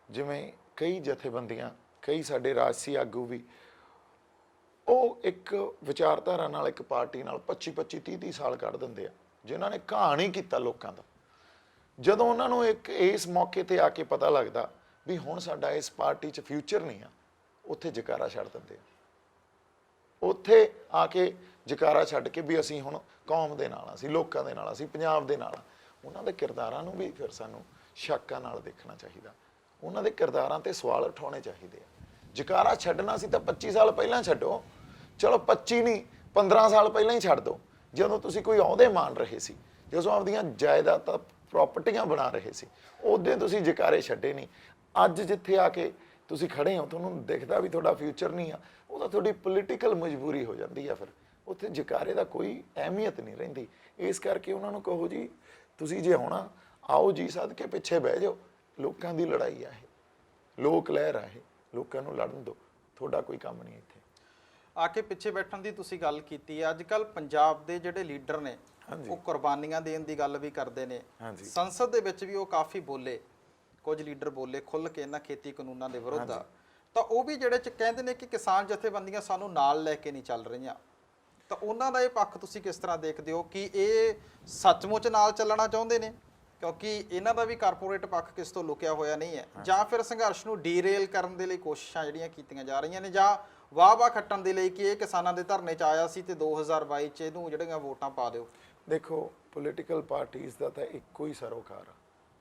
ਜਿਵੇਂ ਕਈ ਜਥੇਬੰਦੀਆਂ, ਕਈ ਸਾਡੇ ਰਾਜਸੀ ਆਗੂ ਵੀ, ਉਹ ਇੱਕ ਵਿਚਾਰਧਾਰਾ ਨਾਲ, ਇੱਕ ਪਾਰਟੀ ਨਾਲ 25-25 30-30 ਸਾਲ ਕੱਢ ਦਿੰਦੇ ਆ, ਜਿਨ੍ਹਾਂ ਨੇ ਘਾਣ ਹੀ ਕੀਤਾ ਲੋਕਾਂ ਦਾ। ਜਦੋਂ ਉਹਨਾਂ ਨੂੰ ਇੱਕ ਇਸ ਮੌਕੇ ਤੇ ਆ ਕੇ ਪਤਾ ਲੱਗਦਾ ਵੀ ਹੁਣ ਸਾਡਾ ਇਸ ਪਾਰਟੀ 'ਚ ਫਿਊਚਰ ਨਹੀਂ ਆ, ਉੱਥੇ ਜਕਾਰਾ ਛੱਡ ਦਿੰਦੇ ਆ। ਉੱਥੇ ਆ ਕੇ ਜਕਾਰਾ ਛੱਡ ਕੇ ਵੀ ਅਸੀਂ ਹੁਣ ਕੌਮ ਦੇ ਨਾਲ, ਅਸੀਂ ਲੋਕਾਂ ਦੇ ਨਾਲ, ਅਸੀਂ ਪੰਜਾਬ ਦੇ ਨਾਲ। ਉਹਨਾਂ ਦੇ ਕਿਰਦਾਰਾਂ ਨੂੰ ਵੀ ਫਿਰ ਸਾਨੂੰ ਸ਼ੱਕਾਂ ਨਾਲ ਦੇਖਣਾ ਚਾਹੀਦਾ, ਉਹਨਾਂ ਦੇ ਕਿਰਦਾਰਾਂ ਤੇ ਸਵਾਲ ਉਠਾਉਣੇ ਚਾਹੀਦੇ ਆ। ਜਕਾਰਾ ਛੱਡਣਾ ਸੀ ਤਾਂ 25 ਸਾਲ ਪਹਿਲਾਂ ਛੱਡੋ, ਚਲੋ 25 ਨਹੀਂ 15 ਸਾਲ ਪਹਿਲਾਂ ਹੀ ਛੱਡ ਦਿਓ, ਜਦੋਂ ਤੁਸੀਂ ਕੋਈ ਅਹੁਦੇ ਮਾਣ ਰਹੇ ਸੀ, ਜਦੋਂ ਆਪਦੀਆਂ ਜਾਇਦਾਦਾਂ ਪ੍ਰਾਪਰਟੀਆਂ ਬਣਾ ਰਹੇ ਸੀ, ਉਦੋਂ ਤੁਸੀਂ ਜਕਾਰੇ ਛੱਡੇ ਨਹੀਂ। ਅੱਜ ਜਿੱਥੇ ਆ ਕੇ ਤੁਸੀਂ ਖੜੇ ਹੋ, ਤੁਹਾਨੂੰ ਦਿਖਦਾ ਵੀ ਤੁਹਾਡਾ ਫਿਊਚਰ ਨਹੀਂ ਆ, ਉਹ ਤਾਂ ਤੁਹਾਡੀ ਪੋਲੀਟੀਕਲ ਮਜਬੂਰੀ ਹੋ ਜਾਂਦੀ ਆ। ਫਿਰ ਉੱਥੇ ਜਕਾਰੇ ਦਾ ਕੋਈ ਅਹਿਮੀਅਤ ਨਹੀਂ ਰਹਿੰਦੀ। ਇਸ ਕਰਕੇ ਉਹਨਾਂ ਨੂੰ ਕਹੋ ਜੀ, ਤੁਸੀਂ ਜੇ ਆਉਣਾ ਆਓ ਜੀ, ਸੱਦ ਕੇ ਪਿੱਛੇ ਬਹਿ ਜਾਓ। ਲੋਕਾਂ ਦੀ ਲੜਾਈ ਆ ਇਹ, ਲੋਕ ਲਹਿਰ ਆ ਇਹ, ਲੋਕਾਂ ਨੂੰ ਲੜਨ ਦਿਓ, ਤੁਹਾਡਾ ਕੋਈ ਕੰਮ ਨਹੀਂ ਇੱਥੇ ਆ ਕੇ ਪਿੱਛੇ ਬੈਠਣ ਦੀ ਤੁਸੀਂ ਗੱਲ ਕੀਤੀ ਹੈ। ਅੱਜ ਕੱਲ ਪੰਜਾਬ ਦੇ ਜਿਹੜੇ ਲੀਡਰ ਨੇ ਉਹ ਕੁਰਬਾਨੀਆਂ ਦੇਣ ਦੀ ਗੱਲ ਵੀ ਕਰਦੇ ਨੇ। ਸੰਸਦ ਦੇ ਵਿੱਚ ਵੀ ਉਹ ਕਾਫੀ ਬੋਲੇ, ਕੁਝ ਲੀਡਰ ਬੋਲੇ ਖੁੱਲ ਕੇ ਇਹਨਾਂ ਖੇਤੀ ਕਾਨੂੰਨਾਂ ਦੇ ਵਿਰੁੱਧ ਆ। ਤਾਂ ਉਹ ਵੀ ਜਿਹੜੇ ਕਹਿੰਦੇ ਨੇ ਕਿ ਕਿਸਾਨ ਜਥੇਬੰਦੀਆਂ ਸਾਨੂੰ ਨਾਲ ਲੈ ਕੇ ਨਹੀਂ ਚੱਲ ਰਹੀਆਂ। ਤਾਂ ਉਹਨਾਂ ਦਾ ਇਹ ਪੱਖ ਤੁਸੀਂ ਕਿਸ ਤਰ੍ਹਾਂ ਦੇਖਦੇ ਹੋ ਕਿ ਇਹ ਸੱਚਮੁੱਚ ਨਾਲ ਚੱਲਣਾ ਚਾਹੁੰਦੇ ਨੇ, ਕਿਉਂਕਿ ਇਹਨਾਂ ਦਾ ਵੀ ਕਾਰਪੋਰੇਟ ਪੱਖ ਕਿਸ ਤੋਂ ਲੁਕਿਆ ਹੋਇਆ ਨਹੀਂ ਹੈ, ਜਾਂ ਫਿਰ ਸੰਘਰਸ਼ ਨੂੰ ਡੀਰੇਲ ਕਰਨ ਦੇ ਲਈ ਕੋਸ਼ਿਸ਼ਾਂ ਜਿਹੜੀਆਂ ਕੀਤੀਆਂ ਜਾ ਰਹੀਆਂ ਨੇ, ਜਾਂ ਵਾਹ ਖੱਟਣ ਦੇ ਲਈ ਕਿ ਇਹ ਕਿਸਾਨਾਂ ਦੇ ਧਰਨੇ 'ਚ ਆਇਆ ਸੀ ਤੇ 2022 'ਚ ਇਹਨੂੰ ਜਿਹੜੀਆਂ ਵੋਟਾਂ ਪਾ ਦਿਓ? ਦੇਖੋ, ਪੋਲੀਟੀਕਲ ਪਾਰਟੀਆਂ ਦਾ ਤਾਂ ਇੱਕੋ ਹੀ ਸਰੋਕਾਰ ਆ,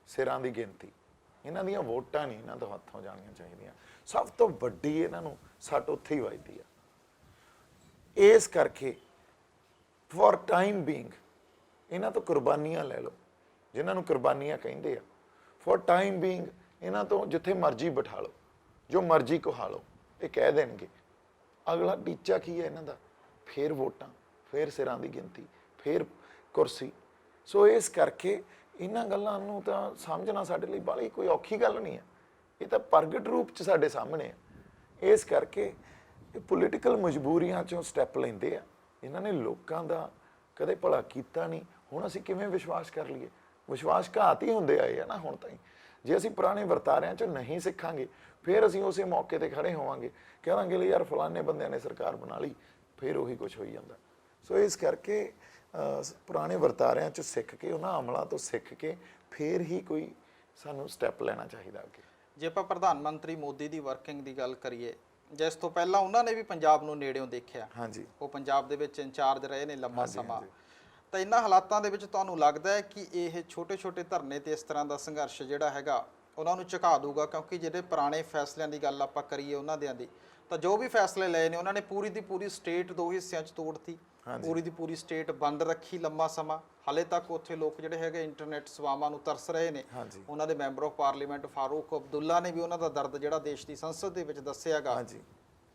ਸਿਰਾਂ ਦੀ ਗਿਣਤੀ। ਇਹਨਾਂ ਦੀਆਂ ਵੋਟਾਂ ਨਹੀਂ ਇਹਨਾਂ ਤੋਂ ਹੱਥੋਂ ਜਾਣੀਆਂ ਚਾਹੀਦੀਆਂ। ਸਭ ਤੋਂ ਵੱਡੀ ਇਹਨਾਂ ਨੂੰ ਸੱਟ ਉੱਥੇ ਹੀ ਵੱਜਦੀ ਆ। ਇਸ ਕਰਕੇ ਫॉर ਟਾਈਮ ਬੀਇੰਗ ਇਹਨਾਂ ਤੋਂ ਕੁਰਬਾਨੀਆਂ ਲੈ ਲਓ, ਜਿਨ੍ਹਾਂ ਨੂੰ ਕੁਰਬਾਨੀਆਂ ਕਹਿੰਦੇ ਆ। ਫॉर ਟਾਈਮ ਬੀਇੰਗ ਇਹਨਾਂ ਤੋਂ ਜਿੱਥੇ ਮਰਜ਼ੀ ਬਿਠਾ ਲਓ, ਜੋ ਮਰਜ਼ੀ ਕਹਾ ਲਓ, ਇਹ ਕਹਿ ਦੇਣਗੇ। ਅਗਲਾ ਟੀਚਾ ਕੀ ਹੈ ਇਹਨਾਂ ਦਾ? ਫੇਰ ਵੋਟਾਂ, ਫੇਰ ਸਿਰਾਂ ਦੀ ਗਿਣਤੀ, ਫੇਰ ਕੁਰਸੀ। ਸੋ ਇਸ ਕਰਕੇ ਇਹਨਾਂ ਗੱਲਾਂ ਨੂੰ ਤਾਂ ਸਮਝਣਾ ਸਾਡੇ ਲਈ ਬਾਹਲੀ ਕੋਈ ਔਖੀ ਗੱਲ ਨਹੀਂ ਹੈ, ਇਹ ਤਾਂ ਪ੍ਰਗਟ ਰੂਪ 'ਚ ਸਾਡੇ ਸਾਹਮਣੇ ਆ। ਇਸ ਕਰਕੇ ਇਹ ਪੋਲੀਟੀਕਲ ਮਜਬੂਰੀਆਂ 'ਚੋਂ ਸਟੈਪ ਲੈਂਦੇ ਆ। ਇਹਨਾਂ ਨੇ ਲੋਕਾਂ ਦਾ ਕਦੇ ਭਲਾ ਕੀਤਾ ਨਹੀਂ, ਹੁਣ ਅਸੀਂ ਕਿਵੇਂ ਵਿਸ਼ਵਾਸ ਕਰ ਲਈਏ? ਵਿਸ਼ਵਾਸਘਾਤ ਹੀ ਹੁੰਦੇ ਆਏ ਆ ਨਾ ਹੁਣ ਤਾਈਂ। ਜੇ ਅਸੀਂ ਪੁਰਾਣੇ ਵਰਤਾਰਿਆਂ 'ਚੋਂ ਨਹੀਂ ਸਿੱਖਾਂਗੇ, ਫਿਰ ਅਸੀਂ ਉਸੇ ਮੌਕੇ ਤੇ ਖੜੇ ਹੋਵਾਂਗੇ, ਕਹਾਂਗੇ ਲਈ ਯਾਰ ਫਲਾਣੇ ਬੰਦਿਆਂ ਨੇ ਸਰਕਾਰ ਬਣਾ ਲਈ, ਫਿਰ ਉਹੀ ਕੁਝ ਹੋਈ ਜਾਂਦਾ। ਸੋ ਇਸ ਕਰਕੇ ਪੁਰਾਣੇ ਵਰਤਾਰਿਆਂ 'ਚ ਸਿੱਖ ਕੇ, ਉਹਨਾਂ ਅਮਲਾਂ ਤੋਂ ਸਿੱਖ ਕੇ ਫਿਰ ਹੀ ਕੋਈ ਸਾਨੂੰ ਸਟੈਪ ਲੈਣਾ ਚਾਹੀਦਾ ਅੱਗੇ। ਜੇ ਆਪਾਂ ਪ੍ਰਧਾਨ ਮੰਤਰੀ ਮੋਦੀ ਦੀ ਵਰਕਿੰਗ ਦੀ ਗੱਲ ਕਰੀਏ, ਜਿਸ ਤੋਂ ਪਹਿਲਾਂ ਉਹਨਾਂ ਨੇ ਵੀ ਪੰਜਾਬ ਨੂੰ ਨੇੜਿਓਂ ਦੇਖਿਆ। ਹਾਂਜੀ, ਉਹ ਪੰਜਾਬ ਦੇ ਵਿੱਚ ਇੰਚਾਰਜ ਰਹੇ ਨੇ ਲੰਮਾ ਸਮਾਂ। ਤਾਂ ਇਹਨਾਂ ਹਾਲਾਤਾਂ ਦੇ ਵਿੱਚ ਤੁਹਾਨੂੰ ਲੱਗਦਾ ਹੈ ਕਿ ਇਹ ਛੋਟੇ-ਛੋਟੇ ਧਰਨੇ ਤੇ ਇਸ ਤਰ੍ਹਾਂ ਦਾ ਸੰਘਰਸ਼ ਜਿਹੜਾ ਹੈਗਾ ਉਹਨਾਂ ਨੂੰ ਝੁਕਾ ਦੂਗਾ? ਕਿਉਂਕਿ ਜਿਹੜੇ ਪੁਰਾਣੇ ਫੈਸਲਿਆਂ ਦੀ ਗੱਲ ਆਪਾਂ ਕਰੀਏ ਉਹਨਾਂ ਦੀ, ਤਾਂ ਜੋ ਵੀ ਫੈਸਲੇ ਲਏ ਨੇ ਉਹਨਾਂ ਨੇ ਪੂਰੀ ਦੀ ਪੂਰੀ ਸਟੇਟ ਦੋ ਹਿੱਸਿਆਂ 'ਚ ਤੋੜਤੀ, ਪੂਰੀ ਦੀ ਪੂਰੀ ਸਟੇਟ ਬੰਦ ਰੱਖੀ ਲੰਮਾ ਸਮਾਂ। ਹਾਲੇ ਤੱਕ ਉੱਥੇ ਲੋਕ ਜਿਹੜੇ ਹੈਗੇ ਇੰਟਰਨੈਟ ਸੇਵਾਵਾਂ ਨੂੰ ਤਰਸ ਰਹੇ ਨੇ। ਉਹਨਾਂ ਦੇ member of parliament Farooq Abdullah ਨੇ ਵੀ ਉਹਨਾਂ ਦਾ ਦਰਦ ਜਿਹੜਾ ਦੇਸ਼ ਦੀ ਸੰਸਦ ਦੇ ਵਿੱਚ ਦੱਸਿਆਗਾ।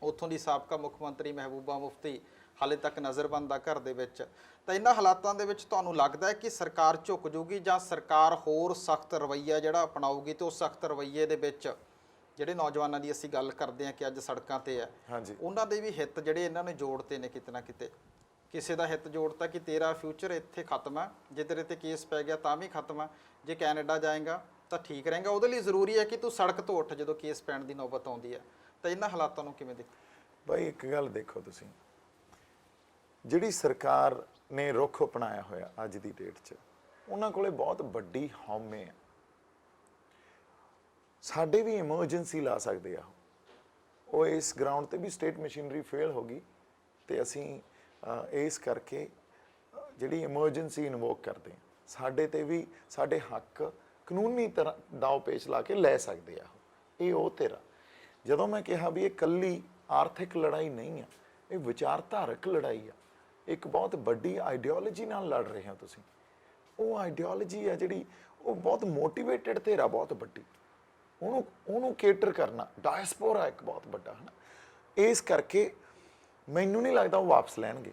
ਉੱਥੋਂ ਦੀ ਸਾਬਕਾ ਮੁੱਖ ਮੰਤਰੀ ਮਹਿਬੂਬਾ ਮੁਫਤੀ ਹਾਲੇ ਤੱਕ ਨਜ਼ਰਬੰਦ ਆ ਘਰ ਦੇ ਵਿੱਚ। ਤਾਂ ਇਹਨਾਂ ਹਾਲਾਤਾਂ ਦੇ ਵਿੱਚ ਤੁਹਾਨੂੰ ਲੱਗਦਾ ਹੈ ਕਿ ਸਰਕਾਰ ਝੁਕ ਜੂਗੀ ਜਾਂ ਸਰਕਾਰ ਹੋਰ ਸਖਤ ਰਵੱਈਆ ਜਿਹੜਾ ਅਪਣਾਊਗੀ? ਤੇ ਉਸ ਸਖਤ ਰਵੱਈਏ ਦੇ ਵਿੱਚ ਜਿਹੜੇ ਨੌਜਵਾਨਾਂ ਦੀ ਅਸੀਂ ਗੱਲ ਕਰਦੇ ਹਾਂ ਕਿ ਅੱਜ ਸੜਕਾਂ ਤੇ ਹੈ, ਉਹਨਾਂ ਦੇ ਵੀ ਹਿੱਤ ਜਿਹੜੇ ਇਹਨਾਂ ਨੇ ਜੋੜਤੇ ਨੇ ਕਿਤੇ ਨਾ ਕਿਤੇ। ਕਿਸੇ ਦਾ ਹਿੱਤ ਜੋੜਤਾ ਕਿ ਤੇਰਾ ਫਿਊਚਰ ਇੱਥੇ ਖਤਮ ਹੈ, ਜੇ ਤੇਰੇ ਤੇ ਕੇਸ ਪੈ ਗਿਆ ਤਾਂ ਵੀ ਖਤਮ ਹੈ, ਜੇ ਕੈਨੇਡਾ ਜਾਏਗਾ ਤਾਂ ਠੀਕ ਰਹੇਗਾ। ਉਹਦੇ ਲਈ ਜ਼ਰੂਰੀ ਹੈ ਕਿ ਤੂੰ ਸੜਕ ਤੋਂ ਉੱਠ ਜਦੋਂ ਕੇਸ ਪੈਣ ਦੀ ਨੌਬਤ ਆਉਂਦੀ ਹੈ। ਤਾਂ ਇਹਨਾਂ ਹਾਲਾਤਾਂ ਨੂੰ ਕਿਵੇਂ ਦੇਖੋ? ਬਾਈ ਇੱਕ ਗੱਲ ਦੇਖੋ, ਤੁਸੀਂ ਜਿਹੜੀ ਸਰਕਾਰ ਨੇ ਰੁਖ ਅਪਣਾਇਆ ਹੋਇਆ ਅੱਜ ਦੀ ਡੇਟ 'ਚ, ਉਹਨਾਂ ਕੋਲੇ ਬਹੁਤ ਵੱਡੀ ਹਉਮੈ ਹੈ। ਸਾਡੇ ਵੀ ਐਮਰਜੈਂਸੀ ਲਾ ਸਕਦੇ ਆ ਉਹ। ਇਸ ਗਰਾਊਂਡ ਤੇ ਵੀ ਸਟੇਟ ਮਸ਼ੀਨਰੀ ਫੇਲ ਹੋ ਗਈ ਤੇ ਅਸੀਂ ਇਸ ਕਰਕੇ ਜਿਹੜੀ ਐਮਰਜੈਂਸੀ ਇਨਵੋਕ ਕਰਦੇ ਹਾਂ, ਸਾਡੇ ਤੇ ਵੀ ਸਾਡੇ ਹੱਕ ਕਾਨੂੰਨੀ ਤਰ੍ਹਾਂ ਦਾਅ ਪੇਚ ਲਾ ਕੇ ਲੈ ਸਕਦੇ ਆ ਇਹ ਉਹ ਤੇਰਾ। ਜਦੋਂ ਮੈਂ ਕਿਹਾ ਵੀ ਇਹ ਇਕੱਲੀ ਆਰਥਿਕ ਲੜਾਈ ਨਹੀਂ ਆ, ਇਹ ਵਿਚਾਰਧਾਰਕ ਲੜਾਈ ਆ। ਇੱਕ ਬਹੁਤ ਵੱਡੀ ਆਈਡੀਓਲੋਜੀ ਨਾਲ ਲੜ ਰਹੇ ਹੋ ਤੁਸੀਂ। ਉਹ ਆਈਡੀਓਲੋਜੀ ਆ ਜਿਹੜੀ ਉਹ ਬਹੁਤ ਮੋਟੀਵੇਟਡ ਧਿਰਾ, ਬਹੁਤ ਵੱਡੀ, ਉਹਨੂੰ ਕੇਟਰ ਕਰਨਾ। ਡਾਇਸਪੋਰਾ ਇੱਕ ਬਹੁਤ ਵੱਡਾ ਹੈ ਨਾ। ਇਸ ਕਰਕੇ ਮੈਨੂੰ ਨਹੀਂ ਲੱਗਦਾ ਉਹ ਵਾਪਸ ਲੈਣਗੇ।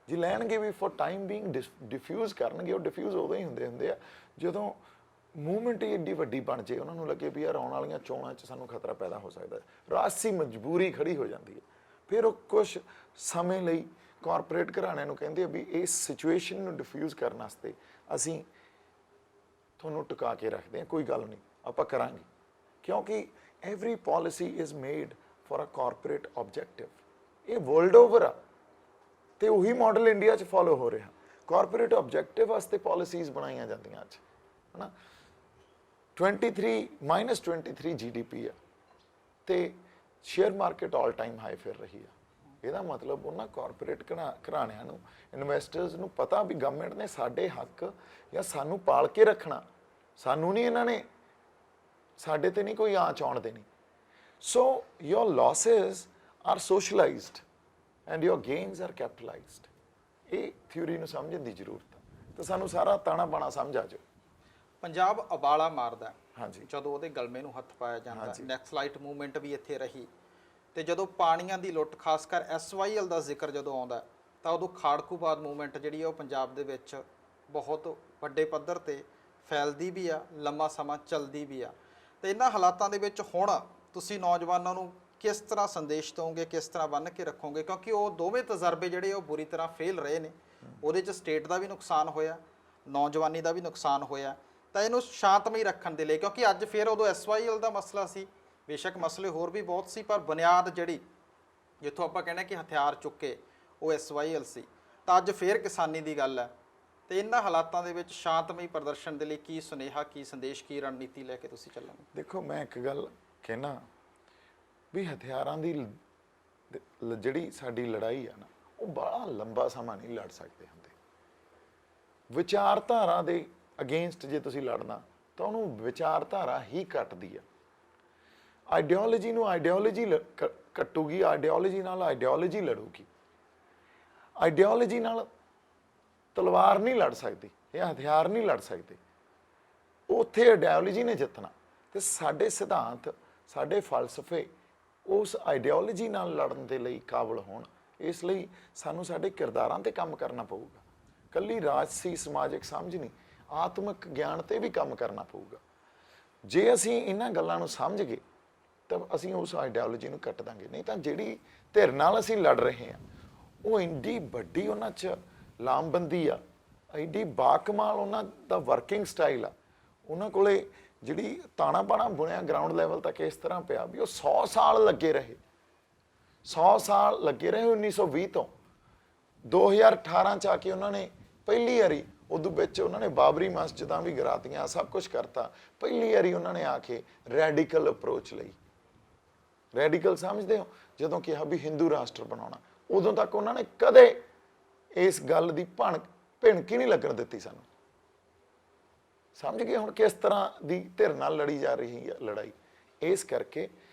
ਜੇ ਲੈਣਗੇ ਵੀ ਫॉर ਟਾਈਮ ਬੀਇੰਗ ਡਿਫਿਊਜ਼ ਕਰਨਗੇ। ਉਹ ਡਿਫਿਊਜ਼ ਉਦੋਂ ਹੀ ਹੁੰਦੇ ਆ ਜਦੋਂ ਮੂਵਮੈਂਟ ਹੀ ਏਡੀ ਵੱਡੀ ਬਣ ਜੇ, ਉਹਨਾਂ ਨੂੰ ਲੱਗੇ ਵੀ ਯਾਰ ਆਉਣ ਵਾਲੀਆਂ ਚੋਣਾਂ 'ਚ ਸਾਨੂੰ ਖਤਰਾ ਪੈਦਾ ਹੋ ਸਕਦਾ ਹੈ, ਰਾਜਸੀ ਮਜਬੂਰੀ ਖੜੀ ਹੋ ਜਾਂਦੀ ਹੈ। ਫਿਰ ਉਹ ਕੁਛ ਸਮੇਂ ਲਈ ਕਾਰਪੋਰੇਟ ਘਰਾਣਿਆਂ ਨੂੰ ਕਹਿੰਦੇ ਆ ਵੀ ਇਸ ਸਿਚੁਏਸ਼ਨ ਨੂੰ ਡਿਫਿਊਜ਼ ਕਰਨ ਵਾਸਤੇ ਅਸੀਂ ਤੁਹਾਨੂੰ ਟਿਕਾ ਕੇ ਰੱਖਦੇ ਹਾਂ, ਕੋਈ ਗੱਲ ਨਹੀਂ, ਆਪਾਂ ਕਰਾਂਗੇ। ਕਿਉਂਕਿ every policy is made for a corporate objective. ਇਹ ਵਰਲਡ ਓਵਰ ਆ ਤੇ ਉਹੀ ਮਾਡਲ ਇੰਡੀਆ 'ਚ ਫੋਲੋ ਹੋ ਰਿਹਾ। ਕਾਰਪੋਰੇਟ ਆਬਜੈਕਟਿਵ ਵਾਸਤੇ ਪਾਲਿਸੀਜ਼ ਬਣਾਈਆਂ ਜਾਂਦੀਆਂ ਅੱਜ, ਹੈ ਨਾ। 23 GDP ਆ ਤੇ share market all time high ਫਿਰ ਰਹੀ ਆ। ਇਹਦਾ ਮਤਲਬ ਉਹਨਾਂ ਕਾਰਪੋਰੇਟ ਘਰਾਣਿਆਂ ਨੂੰ, ਇਨਵੈਸਟਰਸ ਨੂੰ ਪਤਾ ਵੀ ਗਵਰਨਮੈਂਟ ਨੇ ਸਾਡੇ ਹੱਕ ਜਾਂ ਸਾਨੂੰ ਪਾਲ ਕੇ ਰੱਖਣਾ, ਸਾਨੂੰ ਨਹੀਂ, ਇਹਨਾਂ ਨੇ ਸਾਡੇ ਤੇ ਨਹੀਂ ਕੋਈ ਆਂਚ ਆਉਣ ਦੇਣੀ। So your losses are socialised and your gains are capitalised. ਇਹ ਥਿਊਰੀ ਨੂੰ ਸਮਝਣ ਦੀ ਜ਼ਰੂਰਤ ਹੈ ਤਾਂ ਸਾਨੂੰ ਸਾਰਾ ਤਾਣਾ ਬਾਣਾ ਸਮਝ ਆ ਜਾਓ। ਪੰਜਾਬ ਅਬਾਲਾ ਮਾਰਦਾ ਹਾਂਜੀ, ਜਦੋਂ ਉਹਦੇ ਗਲਮੇ ਨੂੰ ਹੱਥ ਪਾਇਆ ਜਾਂਦਾ। ਨੈਕਸਲਾਈਟ ਮੂਵਮੈਂਟ ਵੀ ਇੱਥੇ ਰਹੀ ਤੇ ਜਦੋਂ ਪਾਣੀਆਂ ਦੀ ਲੁੱਟ, ਖਾਸ ਕਰ SYL ਦਾ ਜ਼ਿਕਰ ਜਦੋਂ ਆਉਂਦਾ ਤਾਂ ਉਦੋਂ ਖਾੜਕੂਬਾਦ ਮੂਵਮੈਂਟ ਜਿਹੜੀ ਆ ਉਹ ਪੰਜਾਬ ਦੇ ਵਿੱਚ ਬਹੁਤ ਵੱਡੇ ਪੱਧਰ ਤੇ ਫੈਲਦੀ ਵੀ ਆ, ਲੰਮਾ ਸਮਾਂ ਚੱਲਦੀ ਵੀ ਆ। ਤੇ ਇਹਨਾਂ ਹਾਲਾਤਾਂ ਦੇ ਵਿੱਚ ਹੁਣ ਤੁਸੀਂ ਨੌਜਵਾਨਾਂ ਨੂੰ ਕਿਸ ਤਰ੍ਹਾਂ ਸੰਦੇਸ਼ ਦਿਓਗੇ, ਕਿਸ ਤਰ੍ਹਾਂ ਬੰਨ੍ਹ ਕੇ ਰੱਖੋਗੇ? ਕਿਉਂਕਿ ਉਹ ਦੋਵੇਂ ਤਜਰਬੇ ਜਿਹੜੇ ਉਹ ਬੁਰੀ ਤਰ੍ਹਾਂ ਫੇਲ ਰਹੇ ਨੇ। ਉਹਦੇ 'ਚ ਸਟੇਟ ਦਾ ਵੀ ਨੁਕਸਾਨ ਹੋਇਆ, ਨੌਜਵਾਨੀ ਦਾ ਵੀ ਨੁਕਸਾਨ ਹੋਇਆ। ਤਾਂ ਇਹਨੂੰ ਸ਼ਾਂਤਮਈ ਰੱਖਣ ਦੇ ਲਈ, ਕਿਉਂਕਿ ਅੱਜ ਫਿਰ ਉਦੋਂ SYL ਦਾ ਮਸਲਾ ਸੀ, ਬੇਸ਼ੱਕ ਮਸਲੇ ਹੋਰ ਵੀ ਬਹੁਤ ਸੀ, ਪਰ ਬੁਨਿਆਦ ਜਿਹੜੀ ਜਿੱਥੋਂ ਆਪਾਂ ਕਹਿੰਦੇ ਕਿ ਹਥਿਆਰ ਚੁੱਕੇ ਉਹ SYL ਸੀ। ਤਾਂ ਅੱਜ ਫਿਰ ਕਿਸਾਨੀ ਦੀ ਗੱਲ ਹੈ। ਤੇ ਇਹਨਾਂ ਹਾਲਾਤਾਂ ਦੇ ਵਿੱਚ ਸ਼ਾਂਤਮਈ ਪ੍ਰਦਰਸ਼ਨ ਦੇ ਲਈ ਕੀ ਸੁਨੇਹਾ, ਕੀ ਸੰਦੇਸ਼, ਕੀ ਰਣਨੀਤੀ ਲੈ ਕੇ ਤੁਸੀਂ ਚੱਲੋਗੇ? ਦੇਖੋ, ਮੈਂ ਇੱਕ ਗੱਲ ਕਹਿਣਾ ਵੀ ਹਥਿਆਰਾਂ ਦੀ ਜਿਹੜੀ ਸਾਡੀ ਲੜਾਈ ਆ ਨਾ, ਉਹ ਬੜਾ ਲੰਬਾ ਸਮਾਂ ਨਹੀਂ ਲੜ ਸਕਦੇ ਹੁੰਦੇ। ਵਿਚਾਰਧਾਰਾ ਦੇ ਅਗੇਂਸਟ ਜੇ ਤੁਸੀਂ ਲੜਨਾ ਤਾਂ ਉਹਨੂੰ ਵਿਚਾਰਧਾਰਾ ਹੀ ਕੱਟਦੀ ਆ। ਆਈਡੀਓਲੋਜੀ ਨੂੰ ਆਈਡੀਓਲੋਜੀ ਕੱਟੂਗੀ, ਆਈਡੀਓਲੋਜੀ ਨਾਲ ਆਈਡੀਓਲੋਜੀ ਲੜੂਗੀ। ਆਈਡੀਓਲੋਜੀ ਨਾਲ ਤਲਵਾਰ ਨਹੀਂ ਲੜ ਸਕਦੀ, ਇਹ ਹਥਿਆਰ ਨਹੀਂ ਲੜ ਸਕਦੇ। ਉੱਥੇ ਆਈਡੀਓਲੋਜੀ ਨੇ ਜਿੱਤਣਾ, ਤੇ ਸਾਡੇ ਸਿਧਾਂਤ, ਸਾਡੇ ਫਲਸਫੇ ਉਸ ਆਈਡੀਓਲੋਜੀ ਨਾਲ ਲੜਨ ਦੇ ਲਈ ਕਾਬਲ ਹੋਣ। ਇਸ ਲਈ ਸਾਨੂੰ ਸਾਡੇ ਕਿਰਦਾਰਾਂ ਤੇ ਕੰਮ ਕਰਨਾ ਪਊਗਾ। ਕੱਲੀ ਰਾਜਸੀ ਸਮਾਜਿਕ ਸਮਝ ਨਹੀਂ, ਆਤਮਿਕ ਗਿਆਨ ਤੇ ਵੀ ਕੰਮ ਕਰਨਾ ਪਊਗਾ। ਜੇ ਅਸੀਂ ਇਹਨਾਂ ਗੱਲਾਂ ਨੂੰ ਸਮਝ ਗਏ ਤਾਂ ਅਸੀਂ ਉਸ ਆਈਡੀਓਲੋਜੀ ਨੂੰ ਕੱਟ ਦਾਂਗੇ। ਨਹੀਂ ਤਾਂ ਜਿਹੜੀ ਧਿਰ ਨਾਲ ਅਸੀਂ ਲੜ ਰਹੇ ਹਾਂ ਉਹ ਇੰਨੀ ਵੱਡੀ ਉਹਨਾਂ 'ਚ ਲਾਮਬੰਦੀ ਆ, ਐਡੀ ਬਾਕਮਾਲ ਉਹਨਾਂ ਦਾ ਵਰਕਿੰਗ ਸਟਾਈਲ ਆ, ਉਹਨਾਂ ਕੋਲੇ ਜਿਹੜੀ ਤਾਣਾ ਬਾਣਾ ਬੁਣਿਆ ਗਰਾਊਂਡ ਲੈਵਲ ਤੱਕ ਇਸ ਤਰ੍ਹਾਂ ਪਿਆ ਵੀ ਉਹ 100 ਸਾਲ ਲੱਗੇ ਰਹੇ। 100 ਸਾਲ ਲੱਗੇ ਰਹੇ 1920 ਤੋਂ 2018 ਚ ਆ ਕੇ ਉਹਨਾਂ ਨੇ ਪਹਿਲੀ ਵਾਰੀ, ਉਦੋਂ ਵਿੱਚ ਉਹਨਾਂ ਨੇ ਬਾਬਰੀ ਮਸਜਿਦਾਂ ਵੀ ਗਿਰਾਤੀਆਂ, ਸਭ ਕੁਝ ਕਰਤਾ। ਪਹਿਲੀ ਵਾਰੀ ਉਹਨਾਂ ਨੇ ਆ ਕੇ ਰੈਡੀਕਲ ਅਪਰੋਚ ਲਈ। ਰੈਡੀਕਲ ਸਮਝਦੇ ਹੋ? ਜਦੋਂ ਕਿਹਾ ਵੀ ਹਿੰਦੂ ਰਾਸ਼ਟਰ ਬਣਾਉਣਾ, ਉਦੋਂ ਤੱਕ ਉਹਨਾਂ ਨੇ ਕਦੇ ਇਸ ਗੱਲ ਦੀ ਭਿਣਕ ਹੀ ਨਹੀਂ ਲੱਗਣ ਦਿੱਤੀ ਸਾਨੂੰ। ਸਮਝ ਗਏ ਹੁਣ ਕਿਸ ਤਰ੍ਹਾਂ ਦੀ ਧਿਰ ਨਾਲ ਲੜੀ ਜਾ ਰਹੀ ਹੈ ਲੜਾਈ। ਇਸ ਕਰਕੇ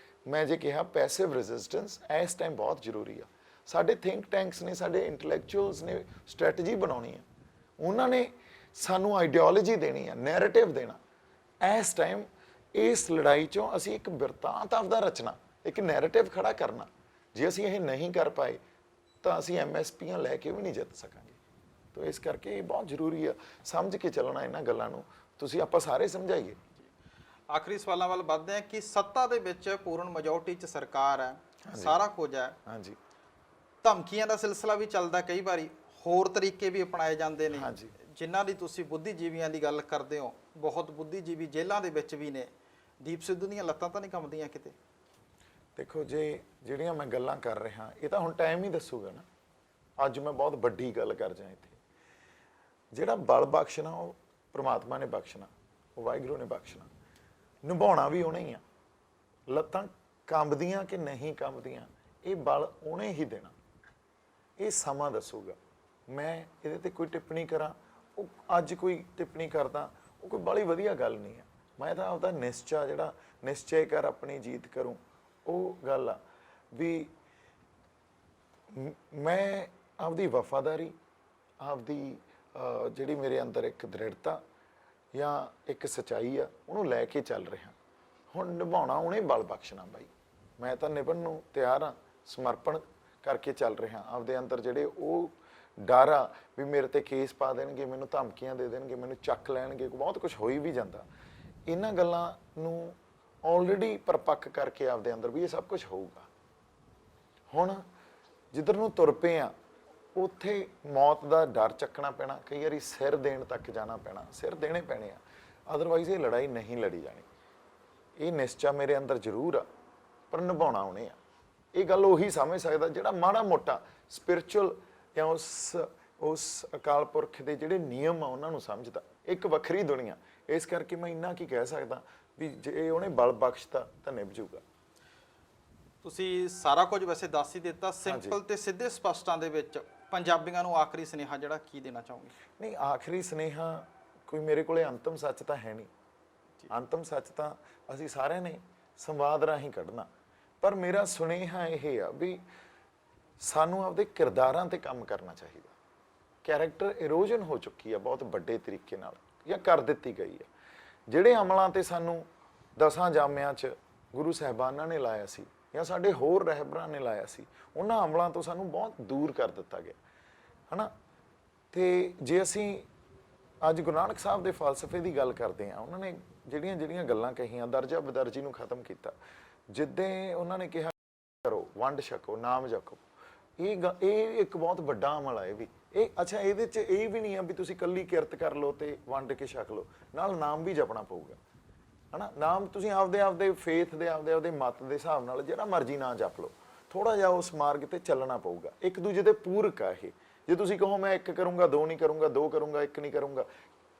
ਮੈਂ ਜੇ ਕਿਹਾ ਪੈਸਿਵ ਰੈਜ਼ਿਸਟੈਂਸ ਇਸ ਟਾਈਮ ਬਹੁਤ ਜ਼ਰੂਰੀ ਆ। ਸਾਡੇ ਥਿੰਕ ਟੈਂਕਸ ਨੇ, ਸਾਡੇ ਇੰਟੈਲੈਕਚੁਅਲਸ ਨੇ ਸਟ੍ਰੈਟਜੀ ਬਣਾਉਣੀ ਆ, ਉਹਨਾਂ ਨੇ ਸਾਨੂੰ ਆਈਡੀਓਲੋਜੀ ਦੇਣੀ ਆ, ਨੈਰੇਟਿਵ ਦੇਣਾ। ਇਸ ਟਾਈਮ ਇਸ ਲੜਾਈ 'ਚੋਂ ਅਸੀਂ ਇੱਕ ਬਿਰਤਾਂਤ ਆਪਦਾ ਰਚਨਾ, ਇੱਕ ਨੈਰੇਟਿਵ ਖੜਾ ਕਰਨਾ। ਜੇ ਅਸੀਂ ਇਹ ਨਹੀਂ ਕਰ ਪਾਏ ਤਾਂ ਅਸੀਂ MSPਆਂ ਲੈ ਕੇ ਵੀ ਨਹੀਂ ਜਿੱਤ ਸਕਾਂਗੇ। ਤਾਂ ਇਸ ਕਰਕੇ ਇਹ ਬਹੁਤ ਜ਼ਰੂਰੀ ਆ ਸਮਝ ਕੇ ਚੱਲਣਾ ਇਹਨਾਂ ਗੱਲਾਂ ਨੂੰ। ਤੁਸੀਂ ਆਪਾਂ ਸਾਰੇ ਸਮਝਾਈਏ। ਆਖਰੀ ਸਵਾਲਾਂ ਵੱਲ ਵੱਧਦੇ ਹਾਂ ਕਿ ਸੱਤਾ ਦੇ ਵਿੱਚ ਪੂਰਨ ਮੈਜੋਰਟੀ 'ਚ ਸਰਕਾਰ ਹੈ, ਸਾਰਾ ਕੁਝ ਹੈ, ਹਾਂਜੀ, ਧਮਕੀਆਂ ਦਾ ਸਿਲਸਿਲਾ ਵੀ ਚੱਲਦਾ, ਕਈ ਵਾਰੀ ਹੋਰ ਤਰੀਕੇ ਵੀ ਅਪਣਾਏ ਜਾਂਦੇ ਨੇ। ਹਾਂਜੀ, ਜਿਨ੍ਹਾਂ ਦੀ ਤੁਸੀਂ ਬੁੱਧੀਜੀਵੀਆਂ ਦੀ ਗੱਲ ਕਰਦੇ ਹੋ, ਬਹੁਤ ਬੁੱਧੀਜੀਵੀ ਜੇਲ੍ਹਾਂ ਦੇ ਵਿੱਚ ਵੀ ਨੇ। ਦੀਪ ਸਿੱਧੂ ਦੀਆਂ ਲੱਤਾਂ ਤਾਂ ਨਹੀਂ ਕੰਬਦੀਆਂ ਕਿਤੇ? ਦੇਖੋ, ਜੇ ਜਿਹੜੀਆਂ ਮੈਂ ਗੱਲਾਂ ਕਰ ਰਿਹਾ ਇਹ ਤਾਂ ਹੁਣ ਟਾਈਮ ਹੀ ਦੱਸੂਗਾ ਨਾ। ਅੱਜ ਮੈਂ ਬਹੁਤ ਵੱਡੀ ਗੱਲ ਕਰ ਜਾਂ ਇੱਥੇ। ਜਿਹੜਾ ਬਲ ਬਖਸ਼ਣਾ ਉਹ ਪ੍ਰਮਾਤਮਾ ਨੇ ਬਖਸ਼ਣਾ, ਉਹ ਵਾਹਿਗੁਰੂ ਨੇ ਬਖਸ਼ਣਾ। ਨਿਭਾਉਣਾ ਵੀ ਉਹਨੇ ਹੀ ਆ। ਲੱਤਾਂ ਕੰਬਦੀਆਂ ਕਿ ਨਹੀਂ ਕੰਬਦੀਆਂ, ਇਹ ਬਲ ਉਹਨੇ ਹੀ ਦੇਣਾ। ਇਹ ਸਮਾਂ ਦੱਸੂਗਾ। ਮੈਂ ਇਹਦੇ ਤੇ ਕੋਈ ਟਿੱਪਣੀ ਕਰਾਂ, ਉਹ ਅੱਜ ਕੋਈ ਟਿੱਪਣੀ ਕਰਦਾ, ਉਹ ਕੋਈ ਬੜੀ ਵਧੀਆ ਗੱਲ ਨਹੀਂ ਆ। ਮੈਂ ਤਾਂ ਆਪਦਾ ਨਿਸ਼ਚਾ, ਜਿਹੜਾ ਨਿਸ਼ਚੈ ਕਰ ਆਪਣੀ ਜੀਤ ਕਰੂੰ, ਉਹ ਗੱਲ ਆ ਵੀ ਮੈਂ ਆਪਦੀ ਵਫਾਦਾਰੀ, ਆਪਦੀ ਜਿਹੜੀ ਮੇਰੇ ਅੰਦਰ ਇੱਕ ਦ੍ਰਿੜਤਾ ਜਾਂ ਇੱਕ ਸੱਚਾਈ ਆ, ਉਹਨੂੰ ਲੈ ਕੇ ਚੱਲ ਰਿਹਾ। ਹੁਣ ਨਿਭਾਉਣਾ ਉਹਨੇ ਬਲ ਬਖਸ਼ਣਾ ਬਾਈ। ਮੈਂ ਤਾਂ ਨਿਭਣ ਨੂੰ ਤਿਆਰ ਹਾਂ, ਸਮਰਪਣ ਕਰਕੇ ਚੱਲ ਰਿਹਾ। ਆਪਦੇ ਅੰਦਰ ਜਿਹੜੇ ਉਹ ਡਰ ਆ ਵੀ ਮੇਰੇ ਤੇ ਕੇਸ ਪਾ ਦੇਣਗੇ, ਮੈਨੂੰ ਧਮਕੀਆਂ ਦੇ ਦੇਣਗੇ, ਮੈਨੂੰ ਚੱਕ ਲੈਣਗੇ, ਬਹੁਤ ਕੁਝ ਹੋਈ ਵੀ ਜਾਂਦਾ। ਇਹਨਾਂ ਗੱਲਾਂ ਨੂੰ ਆਲਰੇਡੀ ਪਰਪੱਕ ਕਰਕੇ ਆਪਦੇ ਅੰਦਰ ਵੀ ਇਹ ਸਭ ਕੁਝ ਹੋਊਗਾ। ਹੁਣ ਜਿੱਧਰ ਨੂੰ ਤੁਰ ਪਏ ਆ ਉੱਥੇ ਮੌਤ ਦਾ ਡਰ ਚੱਕਣਾ ਪੈਣਾ, ਕਈ ਵਾਰੀ ਸਿਰ ਦੇਣ ਤੱਕ ਜਾਣਾ ਪੈਣਾ, ਸਿਰ ਦੇਣੇ ਪੈਣੇ ਆ। ਅਦਰਵਾਈਜ਼ ਇਹ ਲੜਾਈ ਨਹੀਂ ਲੜੀ ਜਾਣੀ। ਇਹ ਨਿਸ਼ਚਾ ਮੇਰੇ ਅੰਦਰ ਜ਼ਰੂਰ ਆ, ਪਰ ਨਿਭਾਉਣਾ ਉਹਨੇ ਆ। ਇਹ ਗੱਲ ਉਹੀ ਸਮਝ ਸਕਦਾ ਜਿਹੜਾ ਮਾੜਾ ਮੋਟਾ ਸਪਿਰਿਚੁਅਲ ਜਾਂ ਉਸ ਅਕਾਲ ਪੁਰਖ ਦੇ ਜਿਹੜੇ ਨਿਯਮ ਆ ਉਹਨਾਂ ਨੂੰ ਸਮਝਦਾ। ਇੱਕ ਵੱਖਰੀ ਦੁਨੀਆ। ਇਸ ਕਰਕੇ ਮੈਂ ਇੰਨਾ ਕੀ ਕਹਿ ਸਕਦਾ ਵੀ ਜੇ ਉਹਨੇ ਬਲ ਬਖਸ਼ਤਾ ਤਾਂ ਨਿਭ ਜੂਗਾ। ਤੁਸੀਂ ਸਾਰਾ ਕੁਝ ਵੈਸੇ ਦੱਸ ਹੀ ਦਿੱਤਾ। ਸਿੰਪਲ ਤੇ ਸਿੱਧੇ ਸਪਸ਼ਟਾਂ ਦੇ ਵਿੱਚ ਪੰਜਾਬੀਆਂ ਨੂੰ ਆਖਰੀ ਸੁਨੇਹਾ ਜਿਹੜਾ ਕੀ ਦੇਣਾ ਚਾਹੋਗੇ? ਨਹੀਂ, ਆਖਰੀ ਸੁਨੇਹਾ ਕੋਈ ਮੇਰੇ ਕੋਲੇ ਅੰਤਮ ਸੱਚ ਤਾਂ ਹੈ ਨਹੀਂ। ਅੰਤਮ ਸੱਚ ਤਾਂ ਅਸੀਂ ਸਾਰਿਆਂ ਨੇ ਸੰਵਾਦ ਰਾਹੀਂ ਕੱਢਣਾ। ਪਰ ਮੇਰਾ ਸੁਨੇਹਾ ਇਹ ਆ ਵੀ ਸਾਨੂੰ ਆਪਦੇ ਕਿਰਦਾਰਾਂ ਤੇ ਕੰਮ ਕਰਨਾ ਚਾਹੀਦਾ। ਕੈਰੈਕਟਰ ਇਰੋਜਨ ਹੋ ਚੁੱਕੀ ਆ ਬਹੁਤ ਵੱਡੇ ਤਰੀਕੇ ਨਾਲ, ਜਾਂ ਕਰ ਦਿੱਤੀ ਗਈ ਆ। ਜਿਹੜੇ ਅਮਲਾਂ ਤੇ ਸਾਨੂੰ 10 ਜਾਮਿਆਂ 'ਚ ਗੁਰੂ ਸਾਹਿਬਾਨਾਂ ਨੇ ਲਾਇਆ ਸੀ ਜਾਂ ਸਾਡੇ ਹੋਰ ਰਹਿਬਰਾਂ ਨੇ ਲਾਇਆ ਸੀ, ਉਹਨਾਂ ਅਮਲਾਂ ਤੋਂ ਸਾਨੂੰ ਬਹੁਤ ਦੂਰ ਕਰ ਦਿੱਤਾ ਗਿਆ, ਹਨਾ। ਤੇ ਜੇ ਅਸੀਂ ਅੱਜ ਗੁਰੂ ਨਾਨਕ ਸਾਹਿਬ ਦੇ ਫਲਸਫੇ ਦੀ ਗੱਲ ਕਰਦੇ ਹਾਂ, ਉਹਨਾਂ ਨੇ ਜਿਹੜੀਆਂ ਗੱਲਾਂ ਕਹੀਆਂ, ਦਰਜਾ ਬਦਰਜੀ ਨੂੰ ਖਤਮ ਕੀਤਾ। ਜਿੱਦਾਂ ਉਹਨਾਂ ਨੇ ਕਿਹਾ ਕਰੋ, ਵੰਡ ਛਕੋ, ਨਾਮ ਜਪੋ, ਇਹ ਇੱਕ ਬਹੁਤ ਵੱਡਾ ਅਮਲ ਆ। ਇਹ ਵੀ ਅੱਛਾ, ਇਹਦੇ 'ਚ ਇਹ ਵੀ ਨਹੀਂ ਆ ਵੀ ਤੁਸੀਂ ਇਕੱਲੀ ਕਿਰਤ ਕਰ ਲਓ ਤੇ ਵੰਡ ਕੇ ਛਕ ਲਓ, ਨਾਲ ਨਾਮ ਵੀ ਜਪਣਾ ਪਊਗਾ, ਹਨਾ। ਨਾਮ ਤੁਸੀਂ ਆਪਦੇ ਫੇਥ ਦੇ, ਆਪਦੇ ਮਤ ਦੇ ਹਿਸਾਬ ਨਾਲ ਜਿਹੜਾ ਮਰਜ਼ੀ ਨਾਂ ਜਪ ਲਓ। ਥੋੜਾ ਜਿਹਾ ਉਸ ਮਾਰਗ ਤੇ ਚੱਲਣਾ ਪਊਗਾ। ਇੱਕ ਦੂਜੇ ਦੇ ਪੂਰਕ ਆ ਇਹ। ਜੇ ਤੁਸੀਂ ਕਹੋ ਮੈਂ 1 ਕਰੂੰਗਾ 2 ਨਹੀਂ ਕਰੂੰਗਾ, 2 ਕਰੂੰਗਾ 1 ਨਹੀਂ ਕਰੂੰਗਾ,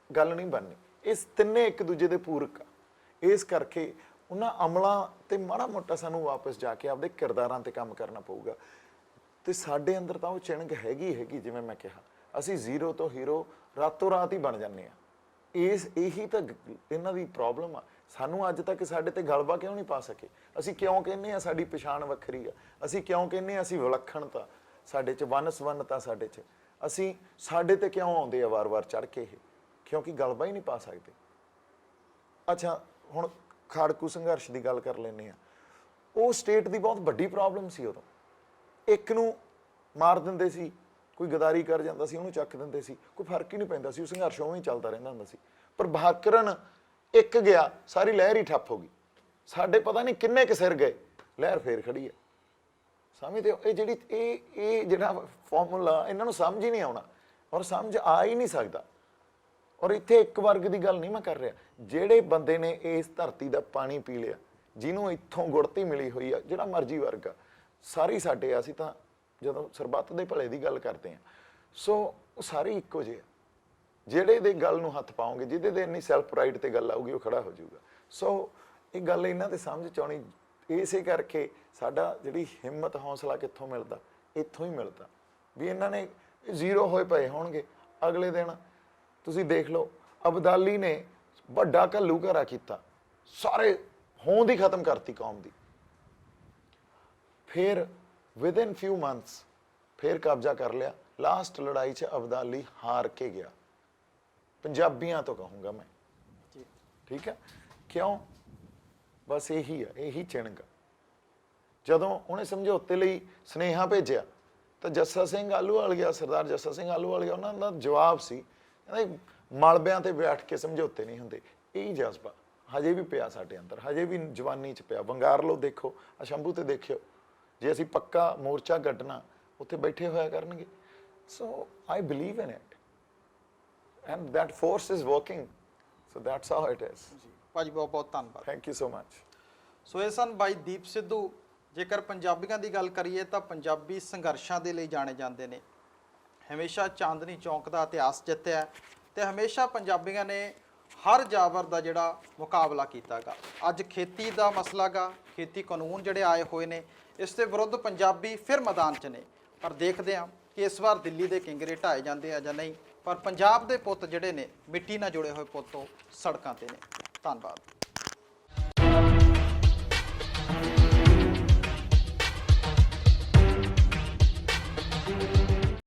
ਗੱਲ ਨਹੀਂ ਬਣਨੀ। ਇਸ ਤਿੰਨੇ ਇੱਕ ਦੂਜੇ ਦੇ ਪੂਰਕ ਆ। ਇਸ ਕਰਕੇ ਉਹਨਾਂ ਅਮਲਾਂ ਤੇ ਮਾੜਾ ਮੋਟਾ ਸਾਨੂੰ ਵਾਪਸ ਜਾ ਕੇ ਆਪਦੇ ਕਿਰਦਾਰਾਂ ਤੇ ਕੰਮ ਕਰਨਾ ਪਊਗਾ। ਤੇ ਸਾਡੇ ਅੰਦਰ ਤਾਂ ਉਹ ਚਿਣਗ ਹੈਗੀ। ਜਿਵੇਂ ਮੈਂ ਕਿਹਾ, ਅਸੀਂ ਜ਼ੀਰੋ ਤੋਂ ਹੀਰੋ ਰਾਤੋਂ ਰਾਤ ਹੀ ਬਣ ਜਾਂਦੇ ਆ। ਇਹੀ ਤਾਂ ਇਹਨਾਂ ਦੀ ਪ੍ਰੋਬਲਮ ਆ। ਸਾਨੂੰ ਅੱਜ ਤੱਕ ਸਾਡੇ ਤੇ ਗਲਬਾ ਕਿਉਂ ਨਹੀਂ ਪਾ ਸਕੇ? ਅਸੀਂ ਕਿਉਂ ਕਹਿੰਦੇ ਆ ਸਾਡੀ ਪਛਾਣ ਵੱਖਰੀ ਆ? ਅਸੀਂ ਕਿਉਂ ਕਹਿੰਦੇ ਆ ਅਸੀਂ ਵਿਲੱਖਣਤਾ? ਸਾਡੇ 'ਚ ਵੰਨ-ਸਵੰਨਤਾ ਸਾਡੇ 'ਚ। ਅਸੀਂ ਸਾਡੇ ਤੇ ਕਿਉਂ ਆਉਂਦੇ ਆ ਵਾਰ-ਵਾਰ ਚੜ੍ਹ ਕੇ ਇਹ? ਕਿਉਂਕਿ ਗਲਬਾ ਹੀ ਨਹੀਂ ਪਾ ਸਕਦੇ। ਅੱਛਾ, ਹੁਣ ਖਾੜਕੂ ਸੰਘਰਸ਼ ਦੀ ਗੱਲ ਕਰ ਲੈਂਦੇ ਆ। ਉਹ ਸਟੇਟ ਦੀ ਬਹੁਤ ਵੱਡੀ ਪ੍ਰੋਬਲਮ ਸੀ ਉਦੋਂ। ਇੱਕ ਨੂੰ ਮਾਰ ਦਿੰਦੇ ਸੀ, ਕੋਈ ਗਦਾਰੀ ਕਰ ਜਾਂਦਾ ਸੀ ਉਹਨੂੰ ਚੱਕ ਦਿੰਦੇ ਸੀ, ਕੋਈ ਫਰਕ ਹੀ ਨਹੀਂ ਪੈਂਦਾ ਸੀ, ਉਹ ਸੰਘਰਸ਼ ਉਵੇਂ ਹੀ ਚੱਲਦਾ ਰਹਿੰਦਾ ਹੁੰਦਾ ਸੀ। ਪਰ ਬਹਾਕਰਨ ਇੱਕ ਗਿਆ, ਸਾਰੀ ਲਹਿਰ ਹੀ ਠੱਪ ਹੋ ਗਈ। ਸਾਡੇ ਪਤਾ ਨਹੀਂ ਕਿੰਨੇ ਕੁ ਸਿਰ ਗਏ, ਲਹਿਰ ਫੇਰ ਖੜੀ ਹੈ। ਸਮਝਦੇ ਹੋ? ਇਹ ਜਿਹੜਾ ਫਾਰਮੂਲਾ ਇਹਨਾਂ ਨੂੰ ਸਮਝ ਹੀ ਨਹੀਂ ਆਉਣਾ, ਔਰ ਸਮਝ ਆ ਹੀ ਨਹੀਂ ਸਕਦਾ। ਔਰ ਇੱਥੇ ਇੱਕ ਵਰਗ ਦੀ ਗੱਲ ਨਹੀਂ ਮੈਂ ਕਰ ਰਿਹਾ, ਜਿਹੜੇ ਬੰਦੇ ਨੇ ਇਸ ਧਰਤੀ ਦਾ ਪਾਣੀ ਪੀ ਲਿਆ, ਜਿਹਨੂੰ ਇੱਥੋਂ ਗੁੜਤੀ ਮਿਲੀ ਹੋਈ ਆ, ਜਿਹੜਾ ਮਰਜ਼ੀ ਵਰਗ ਆ, ਸਾਰੇ ਸਾਡੇ ਆ। ਅਸੀਂ ਤਾਂ ਜਦੋਂ ਸਰਬੱਤ ਦੇ ਭਲੇ ਦੀ ਗੱਲ ਕਰਦੇ ਹਾਂ, ਸੋ ਉਹ ਸਾਰੇ ਇੱਕੋ ਜਿਹੇ ਆ। ਜਿਹੜੇ ਦੇ ਗੱਲ ਨੂੰ ਹੱਥ ਪਾਓਗੇ, ਜਿਹਦੇ ਦੇ ਇੰਨੀ ਸੈਲਫ ਪ੍ਰਾਈਡ ਤੇ ਗੱਲ ਆਊਗੀ, ਉਹ ਖੜਾ ਹੋ ਜਾਊਗਾ। ਸੋ ਇਹ ਗੱਲ ਇਹਨਾਂ ਤੇ ਸਮਝ ਚ ਆਉਣੀ। ਇਸੇ ਕਰਕੇ ਸਾਡਾ ਜਿਹੜੀ ਹਿੰਮਤ ਹੌਸਲਾ ਕਿੱਥੋਂ ਮਿਲਦਾ? ਇੱਥੋਂ ਹੀ ਮਿਲਦਾ ਵੀ ਇਹਨਾਂ ਨੇ ਜ਼ੀਰੋ ਹੋਏ ਪਏ ਹੋਣਗੇ। ਅਗਲੇ ਦਿਨ ਤੁਸੀਂ ਦੇਖ ਲਓ, ਅਬਦਾਲੀ ਨੇ ਵੱਡਾ ਘੱਲੂ ਘਰਾ ਕੀਤਾ, ਸਾਰੇ ਹੋਂਦ ਹੀ ਖਤਮ ਕਰਤੀ ਕੌਮ ਦੀ। ਫਿਰ ਵਿਦਿਨ ਫਿਊ ਮੰਥਸ ਫਿਰ ਕਬਜ਼ਾ ਕਰ ਲਿਆ। ਲਾਸਟ ਲੜਾਈ 'ਚ ਅਬਦਾਲੀ ਹਾਰ ਕੇ ਗਿਆ। ਪੰਜਾਬੀਆਂ ਤੋਂ ਕਹੂੰਗਾ ਮੈਂ, ਠੀਕ ਹੈ? ਕਿਉਂ? ਬਸ ਇਹੀ ਆ, ਇਹੀ ਚਿਣਗ। ਜਦੋਂ ਉਹਨੇ ਸਮਝੌਤੇ ਲਈ ਸੁਨੇਹਾ ਭੇਜਿਆ ਤਾਂ ਜੱਸਾ ਸਿੰਘ ਆਹਲੂਵਾਲੀਆ, ਸਰਦਾਰ ਜੱਸਾ ਸਿੰਘ ਆਹਲੂਵਾਲੀਆ, ਉਹਨਾਂ ਦਾ ਜਵਾਬ ਸੀ, ਕਹਿੰਦੇ ਮਲਬਿਆਂ ਤੇ ਬੈਠ ਕੇ ਸਮਝੌਤੇ ਨਹੀਂ ਹੁੰਦੇ। ਇਹੀ ਜਜ਼ਬਾ ਹਜੇ ਵੀ ਪਿਆ ਸਾਡੇ ਅੰਦਰ, ਹਜੇ ਵੀ ਜਵਾਨੀ 'ਚ ਪਿਆ। ਵੰਗਾਰ ਲਓ, ਦੇਖੋ ਅਸ਼ੰਭੂ ਤੇ ਦੇਖਿਓ, ਜੇ ਅਸੀਂ ਪੱਕਾ ਮੋਰਚਾ ਕੱਢਣਾ ਉੱਥੇ ਬੈਠੇ ਹੋਇਆ ਕਰਨਗੇ। So I believe in it and that force is working. So that's how it is. ਭਾਜੀ ਬਹੁਤ ਬਹੁਤ ਧੰਨਵਾਦ। Thank you so much. So ਇਹ ਸਨ ਬਾਈ ਦੀਪ ਸਿੱਧੂ। ਜੇਕਰ ਪੰਜਾਬੀਆਂ ਦੀ ਗੱਲ ਕਰੀਏ ਤਾਂ ਪੰਜਾਬੀ ਸੰਘਰਸ਼ਾਂ ਦੇ ਲਈ ਜਾਣੇ ਜਾਂਦੇ ਨੇ। ਹਮੇਸ਼ਾ ਚਾਂਦਨੀ ਚੌਂਕ ਦਾ ਇਤਿਹਾਸ ਜਿੱਤਿਆ ਤੇ ਹਮੇਸ਼ਾ ਪੰਜਾਬੀਆਂ ਨੇ ਹਰ ਜਾਬਰ ਦਾ ਜਿਹੜਾ ਮੁਕਾਬਲਾ ਕੀਤਾਗਾ। ਅੱਜ ਖੇਤੀ ਦਾ ਮਸਲਾ ਗਾ, ਖੇਤੀ ਕਾਨੂੰਨ ਜਿਹੜੇ ਆਏ ਹੋਏ ਨੇ, ਇਸ ਦੇ ਵਿਰੁੱਧ ਪੰਜਾਬੀ ਫਿਰ ਮੈਦਾਨ 'ਚ ਨੇ। ਪਰ ਦੇਖਦੇ ਹਾਂ ਕਿ ਇਸ ਵਾਰ ਦਿੱਲੀ ਦੇ ਕਿੰਗਰੇ ਢਾਏ ਜਾਂਦੇ ਆ ਜਾਂ ਨਹੀਂ, ਪਰ ਪੰਜਾਬ ਦੇ ਪੁੱਤ ਜਿਹੜੇ ਨੇ, ਮਿੱਟੀ ਨਾਲ ਜੁੜੇ ਹੋਏ ਪੁੱਤ, ਉਹ ਸੜਕਾਂ ਤੇ ਨੇ। ਧੰਨਵਾਦ।